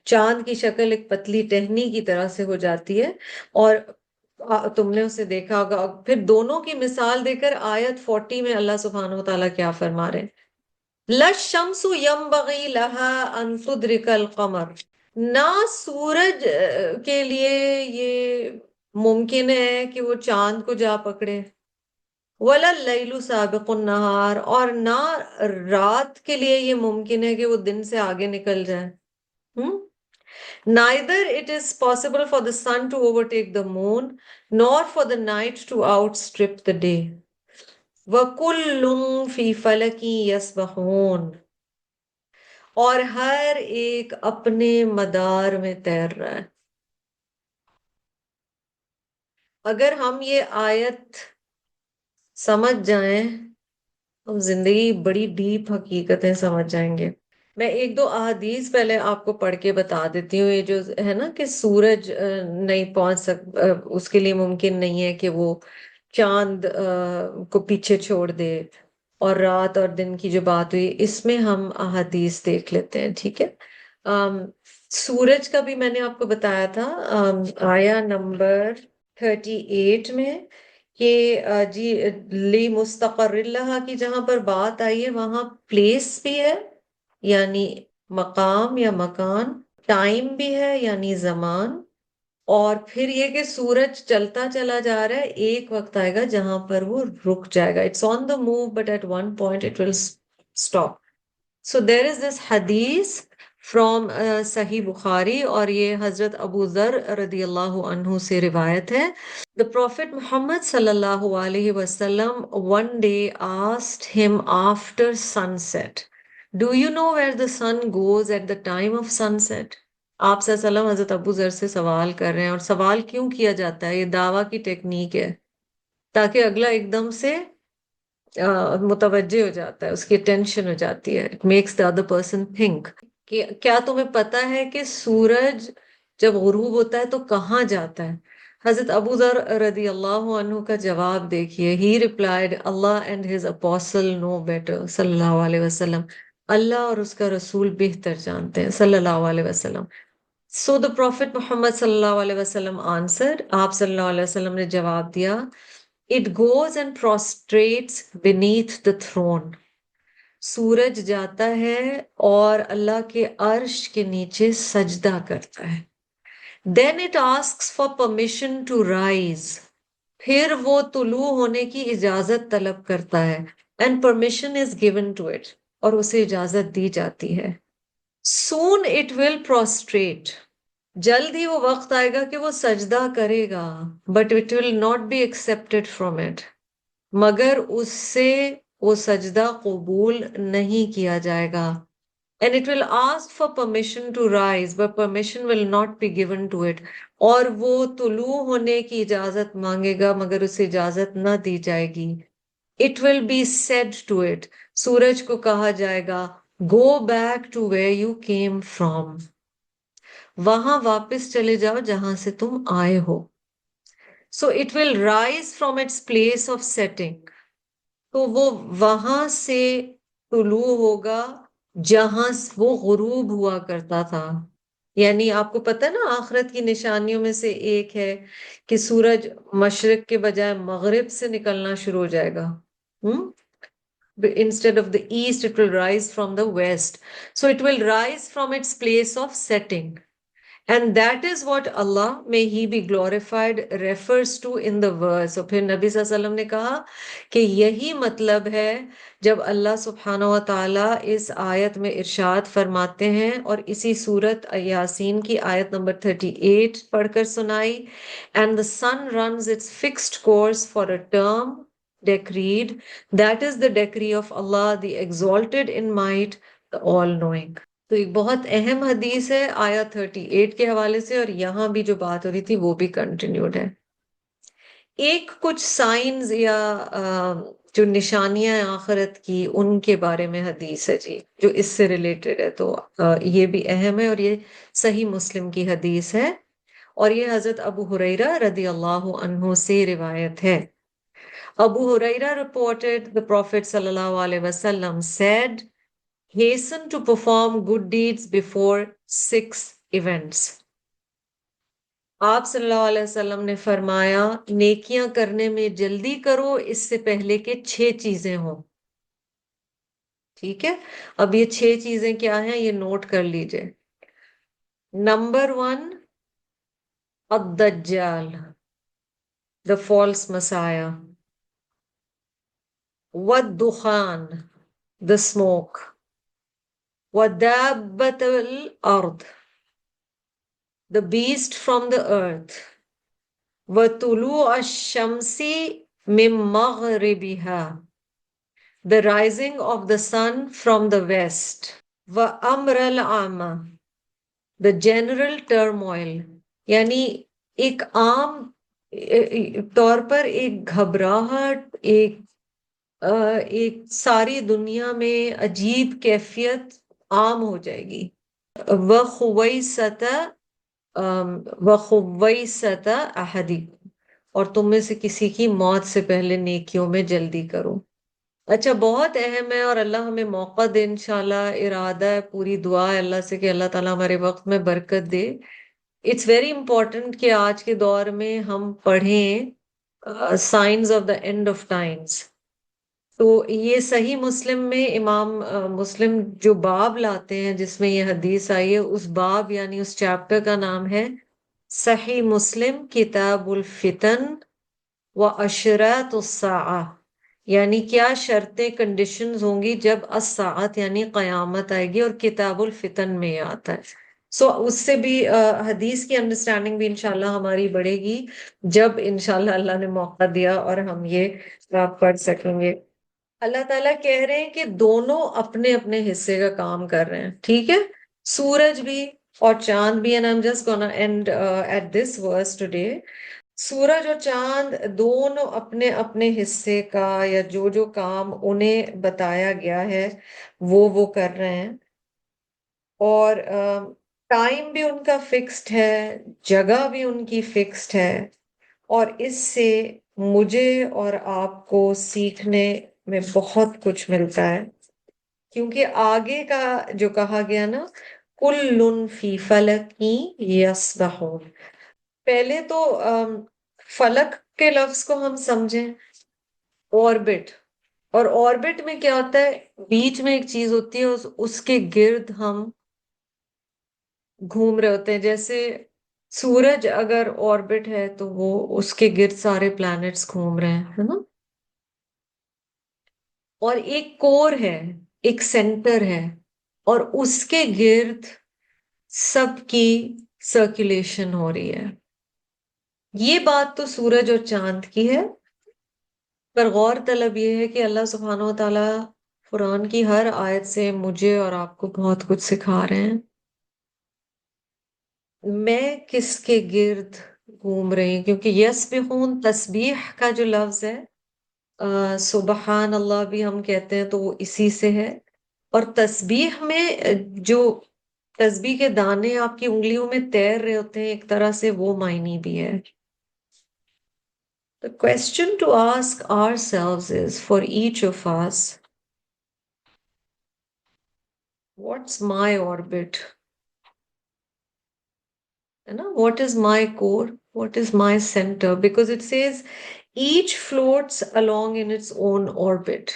چاند کی شکل ایک پتلی ٹہنی کی طرح سے ہو جاتی ہے, اور تم نے اسے دیکھا ہوگا. پھر دونوں کی مثال دے کر آیت 40 میں اللہ سبحانہ و تعالیٰ کیا فرما رہے ہیں, لَلشَّمْسُ يَنبَغِي لَهَا أَن تُدْرِكَ الْقَمَرَ, نہ سورج کے لیے یہ ممکن ہے کہ وہ چاند کو جا پکڑے, وَلَا اللَّيْلُ سَابِقُ النَّهَارِ, اور نہ رات کے لیے یہ ممکن ہے کہ وہ دن سے آگے نکل جائے. Neither it is possible for the sun to overtake the moon, nor for the night to outstrip the day. وَكُلٌّ فِي فَلَكٍ يَسْبَحُونَ, اور ہر ایک اپنے مدار میں تیر رہا ہے. اگر ہم یہ آیت سمجھ جائیں تو زندگی بڑی ڈیپ حقیقتیں سمجھ جائیں گے. میں ایک دو احادیث پہلے آپ کو پڑھ کے بتا دیتی ہوں. یہ جو ہے نا کہ سورج نہیں پہنچ اس کے لیے ممکن نہیں ہے کہ وہ چاند کو پیچھے چھوڑ دے, اور رات اور دن کی جو بات ہوئی اس میں ہم احادیث دیکھ لیتے ہیں. ٹھیک ہے, سورج کا بھی میں نے آپ کو بتایا تھا آیا نمبر 38 میں کہ جی لی مستقر اللہ کی جہاں پر بات آئی ہے وہاں پلیس بھی ہے, یعنی مقام یا مکان, ٹائم بھی ہے یعنی زمان، اور پھر یہ کہ سورج چلتا چلا جا رہا ہے، ایک وقت آئے گا جہاں پر وہ رک جائے گا. It's on the move but at one point it will stop. So there is this hadith from Sahih Bukhari اور یہ حضرت ابو ذر رضی اللہ عنہ سے روایت ہے. The Prophet Muhammad sallallahu alaihi wasallam one day asked him after sunset, do you know where the sun goes at the time of sunset? آپ صلی اللہ علیہ وسلم حضرت ابو ذر سے سوال کر رہے ہیں، اور سوال کیوں کیا جاتا ہے؟ یہ دعویٰ کی ٹیکنیک ہے تاکہ اگلا ایک دم سے متوجہ ہو جاتا ہے، اس کی ٹینشن ہو جاتی ہے. It makes the other person think کہ کیا تمہیں پتا ہے کہ سورج جب غروب ہوتا ہے تو کہاں جاتا ہے؟ حضرت ابو ذر رضی اللہ عنہ کا جواب دیکھیے. ہی ریپلائڈ اللہ and his apostle know better صلی اللہ علیہ وسلم. اللہ اور اس کا رسول بہتر جانتے ہیں صلی اللہ علیہ وسلم. So the Prophet Muhammad sallallahu alaihi wasallam answered, آپ صلی اللہ علیہ وسلم نے جواب دیا, it goes and prostrates beneath the throne. سورج جاتا ہے اور اللہ کے عرش کے نیچے سجدہ کرتا ہے. Then it asks for permission to rise. پھر وہ طلوع ہونے کی اجازت طلب کرتا ہے. And permission is given to it. اور اسے اجازت دی جاتی ہے. Soon it will prostrate. جلد ہی وہ وقت آئے گا کہ وہ سجدہ کرے گا. But it will not be accepted from it. مگر اس سے وہ سجدہ قبول نہیں کیا جائے گا. And it will ask for permission to rise, but permission will not be given to it. اور وہ طلوع ہونے کی اجازت مانگے گا مگر اسے اجازت نہ دی جائے گی. It will be said to it. سورج کو کہا جائے گا, go back to where you came from. وہاں واپس چلے جاؤ جہاں سے تم آئے ہو. So it will rise from its place of setting. تو وہ وہاں سے طلوع ہوگا جہاں وہ غروب ہوا کرتا تھا. یعنی آپ کو پتہ ہے نا, آخرت کی نشانیوں میں سے ایک ہے کہ سورج مشرق کے بجائے مغرب سے نکلنا شروع ہو جائے گا. Instead of the east, it will rise from the west. So it will rise from its place of setting. And that is what Allah, may He be glorified, refers to in the verse. اور پھر نبی صلی اللہ علیہ وسلم نے کہا کہ یہی مطلب ہے جب اللہ سبحانہ و تعالیٰ اس آیت میں ارشاد فرماتے ہیں, اور اسی سورت یاسین کی آیت نمبر 38 پڑھ کر سنائی, and the sun runs its fixed course for a term decreed, that is the decree of Allah, the exalted in might, the all-knowing. تو ایک بہت اہم حدیث ہے آیا 38 کے حوالے سے, اور یہاں بھی جو بات ہو رہی تھی وہ بھی کنٹینیوڈ ہے. ایک کچھ سائنز یا جو نشانیاں ہیں آخرت کی, ان کے بارے میں حدیث ہے جی جو اس سے ریلیٹڈ ہے, تو یہ بھی اہم ہے, اور یہ صحیح مسلم کی حدیث ہے, اور یہ حضرت ابو ہریرہ رضی اللہ عنہ سے روایت ہے. Abu Huraira reported the Prophet sallallahu alaihi wasallam said, hasten to perform good deeds before 6 events. آپ صلی اللہ علیہ وسلم نے فرمایا, نیکیاں کرنے میں جلدی کرو اس سے پہلے کہ 6 چیزیں ہوں. ٹھیک ہے, اب یہ 6 چیزیں کیا ہیں یہ نوٹ کر لیجئے. Number 1, الدجال, the false messiah. والدخان, the smoke. وَدَابَّةَ الْأَرْضِ, the beast from the earth. وَطُلُوعَ الشَّمْسِ مِن مَغْرِبِهَا, the rising of the sun from the west. وَأَمْرَ الْعَامَةِ, the general turmoil. یعنی ایک عام طور پر ایک گھبراہٹ, ایک ساری دنیا میں عجیب کیفیت عام ہو جائے گی. وَخُوَّيْسَةَ أَحَدِكُمْ, اور تم میں سے کسی کی موت سے پہلے نیکیوں میں جلدی کرو. اچھا, بہت اہم ہے, اور اللہ ہمیں موقع دے انشاءاللہ, ارادہ ہے, پوری دعا ہے اللہ سے کہ اللہ تعالیٰ ہمارے وقت میں برکت دے. اٹس ویری امپورٹنٹ کہ آج کے دور میں ہم پڑھیں signs of the and of Times. تو یہ صحیح مسلم میں امام مسلم جو باب لاتے ہیں جس میں یہ حدیث آئی ہے، اس باب یعنی اس چیپٹر کا نام ہے صحیح مسلم کتاب الفتن و اشراط الساعہ، یعنی کیا شرطیں کنڈیشنز ہوں گی جب الساعت یعنی قیامت آئے گی، اور کتاب الفتن میں یہ آتا ہے. سو اس سے بھی حدیث کی انڈرسٹینڈنگ بھی انشاءاللہ ہماری بڑھے گی جب انشاءاللہ اللہ نے موقع دیا اور ہم یہ پڑھ سکیں گے. اللہ تعالیٰ کہہ رہے ہیں کہ دونوں اپنے اپنے حصے کا کام کر رہے ہیں، ٹھیک ہے، سورج بھی اور چاند بھی. and I'm just gonna end at this verse today. سورج اور چاند دونوں اپنے اپنے حصے کا یا جو جو کام انہیں بتایا گیا ہے وہ کر رہے ہیں، اور ٹائم بھی ان کا فکسڈ ہے، جگہ بھی ان کی فکسڈ ہے. اور اس سے مجھے اور آپ کو سیکھنے میں بہت کچھ ملتا ہے، کیونکہ آگے کا جو کہا گیا نا کُلٌّ فی فلک یسبحون، پہلے تو فلک کے لفظ کو ہم سمجھیں اوربٹ، اور اوربٹ میں کیا ہوتا ہے، بیچ میں ایک چیز ہوتی ہے، اس کے گرد ہم گھوم رہے ہوتے ہیں. جیسے سورج اگر اوربٹ ہے تو وہ اس کے گرد سارے پلانٹس گھوم رہے ہیں، ہے نا، اور ایک کور ہے، ایک سینٹر ہے، اور اس کے گرد سب کی سرکولیشن ہو رہی ہے. یہ بات تو سورج اور چاند کی ہے، پر غور طلب یہ ہے کہ اللہ سبحانہ و تعالیٰ قرآن کی ہر آیت سے مجھے اور آپ کو بہت کچھ سکھا رہے ہیں. میں کس کے گرد گھوم رہی ہوں، کیونکہ یسبحون تسبیح کا جو لفظ ہے، سبحان اللہ بھی ہم کہتے ہیں تو وہ اسی سے ہے. اور تسبیح میں جو تسبیح کے دانے آپ کی انگلیوں میں تیر رہے ہوتے ہیں، ایک طرح سے وہ معنی بھی ہے. The question to ask ourselves is, for each of us, what's my orbit? What is my core? What is my center? Because it says each floats along in its own orbit.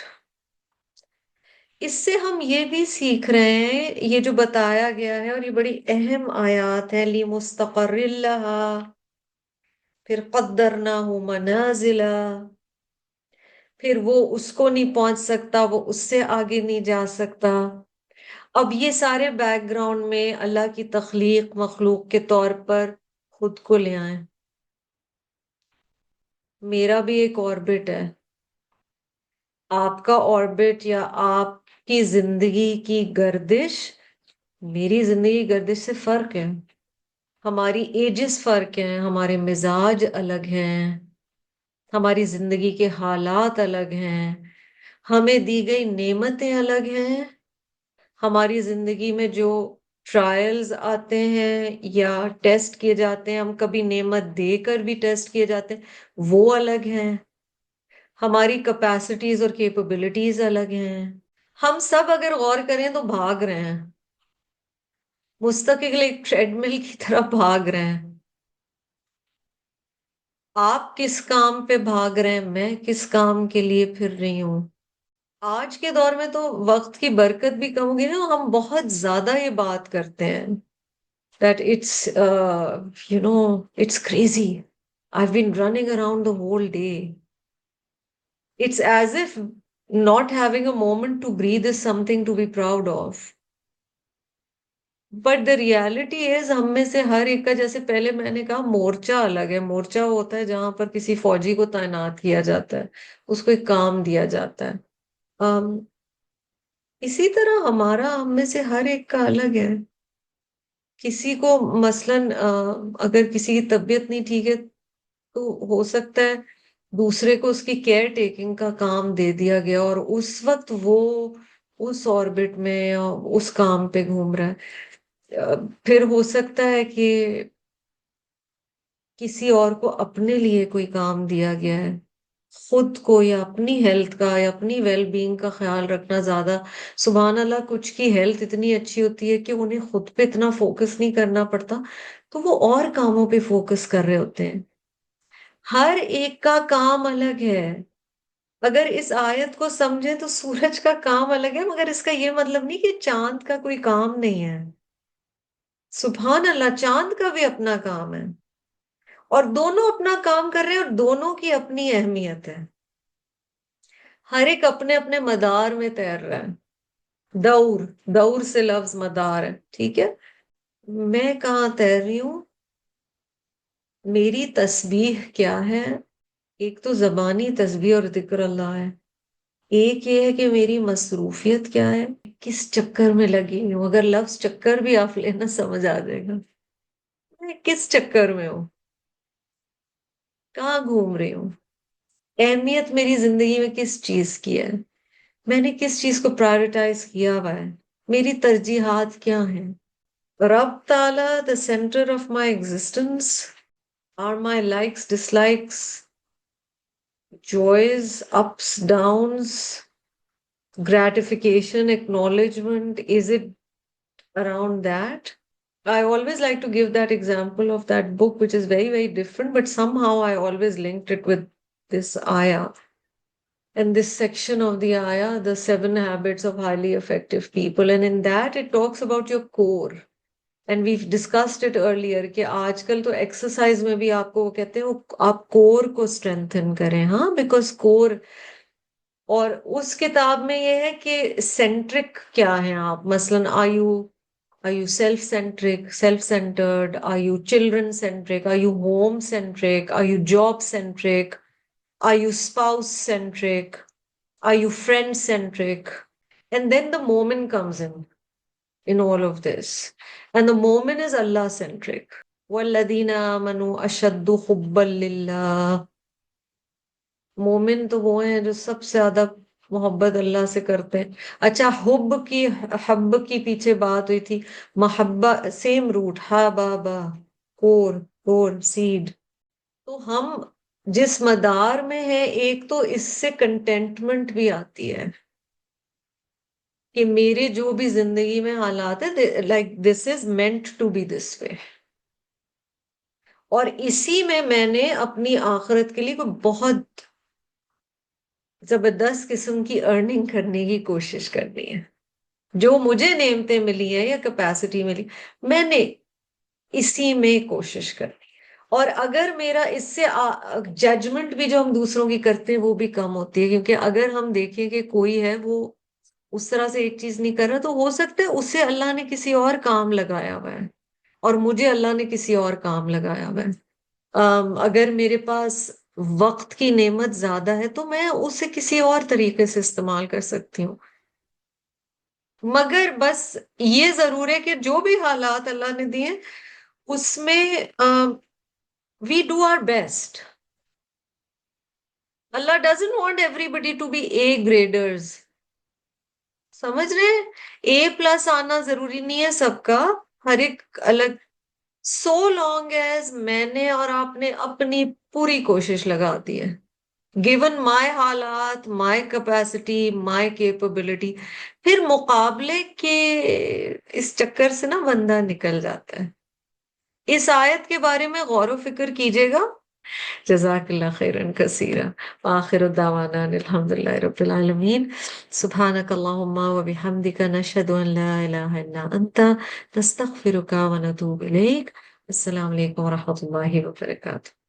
اس سے ہم یہ بھی سیکھ رہے ہیں، یہ جو بتایا گیا ہے، اور یہ بڑی اہم آیات ہے، لِمُسْتَقَرٍّ لَهَا، پھر قَدَّرْنَاهُ مَنَازِلَ، پھر وہ اس کو نہیں پہنچ سکتا، وہ اس سے آگے نہیں جا سکتا. اب یہ سارے بیک گراؤنڈ میں اللہ کی تخلیق مخلوق کے طور پر خود کو لے آئیں. میرا بھی ایک آربٹ ہے، آپ کا آربٹ یا آپ کی زندگی کی گردش میری زندگی کی گردش سے فرق ہے. ہماری ایجز فرق ہیں، ہمارے مزاج الگ ہیں، ہماری زندگی کے حالات الگ ہیں، ہمیں دی گئی نعمتیں الگ ہیں، ہماری زندگی میں جو ٹرائلز آتے ہیں یا ٹیسٹ کیے جاتے ہیں، ہم کبھی نعمت دے کر بھی ٹیسٹ کیے جاتے ہیں، وہ الگ ہیں، ہماری کیپیسٹیز اور کیپبلٹیز الگ ہیں. ہم سب اگر غور کریں تو بھاگ رہے ہیں، مستقل ایک ٹریڈ مل کی طرح بھاگ رہے ہیں. آپ کس کام پہ بھاگ رہے ہیں، میں کس کام کے لیے پھر رہی ہوں. آج کے دور میں تو وقت کی برکت بھی کم ہوگی نا، ہم بہت زیادہ یہ بات کرتے ہیں that it's crazy. I've been running around the whole day. It's as if not having a moment to breathe is something to be proud of. But the reality is ہم میں سے ہر ایک کا، جیسے پہلے میں نے کہا، مورچہ الگ ہے. مورچہ ہوتا ہے جہاں پر کسی فوجی کو تعینات کیا جاتا ہے، اس کو ایک کام دیا جاتا ہے. اسی طرح ہمارا ہم میں سے ہر ایک کا الگ ہے. کسی کو مثلاً اگر کسی کی طبیعت نہیں ٹھیک ہے تو ہو سکتا ہے دوسرے کو اس کی کیئر ٹیکنگ کا کام دے دیا گیا، اور اس وقت وہ اس آربٹ میں اس کام پہ گھوم رہا ہے. پھر ہو سکتا ہے کہ کسی اور کو اپنے لیے کوئی کام دیا گیا ہے، خود کو یا اپنی ہیلتھ کا یا اپنی ویل بینگ کا خیال رکھنا زیادہ. سبحان اللہ، کچھ کی ہیلتھ اتنی اچھی ہوتی ہے کہ انہیں خود پہ اتنا فوکس نہیں کرنا پڑتا، تو وہ اور کاموں پہ فوکس کر رہے ہوتے ہیں. ہر ایک کا کام الگ ہے. اگر اس آیت کو سمجھیں تو سورج کا کام الگ ہے، مگر اس کا یہ مطلب نہیں کہ چاند کا کوئی کام نہیں ہے. سبحان اللہ، چاند کا بھی اپنا کام ہے، اور دونوں اپنا کام کر رہے ہیں، اور دونوں کی اپنی اہمیت ہے. ہر ایک اپنے اپنے مدار میں تیر رہا ہے. دور سے لفظ مدار ہے، ٹھیک ہے. میں کہاں تیر رہی ہوں، میری تسبیح کیا ہے. ایک تو زبانی تسبیح اور ذکر اللہ ہے، ایک یہ ہے کہ میری مصروفیت کیا ہے، کس چکر میں لگی ہوں. اگر لفظ چکر بھی آپ لینا سمجھ آ جائے گا. میں کس چکر میں ہوں، کہاں گھوم رہی ہوں، اہمیت میری زندگی میں کس چیز کی ہے، میں نے کس چیز کو پرائرٹائز کیا ہوا ہے، میری ترجیحات کیا ہیں. رب تعالی the center of my existence. Are my likes, dislikes, joys, ups, downs, gratification, acknowledgement, is it around that? I always like to give that example of that book, which is very, very different, but somehow I always linked it with this ayah. And this section of the ayah, the 7 habits of highly effective people. And in that, it talks about your core. And we've discussed it earlier کہ آج کل تو exercise میں بھی آپ کو وہ کہتے ہیں آپ کور کو اسٹرینتھن کریں. ہاں، بیکاز کور. اور اس کتاب میں یہ ہے کہ سینٹرک کیا ہیں آپ. مثلاً are you self-centric, self-centered? Are you children-centric? Are you home-centric? Are you job-centric? Are you spouse-centric? Are you friend-centric? And then the moment comes in all of this. And the moment is Allah-centric. وَالَّذِينَ آمَنُوا أَشَدُّ حُبًّا لِلَّهِ. مومن تو وہ ہیں جو سب سے زیادہ محبت اللہ سے کرتے ہیں. اچھا، حب کی پیچھے بات ہوئی تھی. محبہ سیم روٹ، ہا با کور سیڈ. تو ہم جس مدار میں ہیں، ایک تو اس سے کنٹینٹمنٹ بھی آتی ہے کہ میرے جو بھی زندگی میں حالات ہیں، like this is meant to be this way. اور اسی میں نے اپنی آخرت کے لیے کوئی بہت زبردست قسم کی ارننگ کرنے کی کوشش کرنی ہے. جو مجھے نعمتیں ملی ہیں یا کیپیسٹی ملی، میں نے اسی میں کوشش کرنی. اور اگر میرا اس سے ججمنٹ بھی جو ہم دوسروں کی کرتے ہیں وہ بھی کم ہوتی ہے. کیونکہ اگر ہم دیکھیں کہ کوئی ہے وہ اس طرح سے ایک چیز نہیں کر رہا، تو ہو سکتا ہے اس سے اللہ نے کسی اور کام لگایا ہوا ہے، اور مجھے اللہ نے کسی اور کام لگایا ہوا ہے. اگر میرے پاس وقت کی نعمت زیادہ ہے تو میں اسے کسی اور طریقے سے استعمال کر سکتی ہوں. مگر بس یہ ضرور ہے کہ جو بھی حالات اللہ نے دیے اس میں we do our best. Allah doesn't want everybody to be A graders. سمجھ رہے ہیں؟ A+ آنا ضروری نہیں ہے سب کا، ہر ایک الگ. so long as میں نے اور آپ نے اپنی پوری کوشش لگا دی ہے، given my حالات، my capacity, my capability، پھر مقابلے کے اس چکر سے نا بندہ نکل جاتا ہے. اس آیت کے بارے میں غور و فکر کیجئے گا. جزاک اللہ خیرا کثیرا. وآخر دعوانا الحمدللہ رب العالمین. سبحانک اللہم وبحمدک، نشہد ان لا الہ الا انت، نستغفرک ونتوب الیک. السلام علیکم ورحمۃ اللہ وبرکاتہ.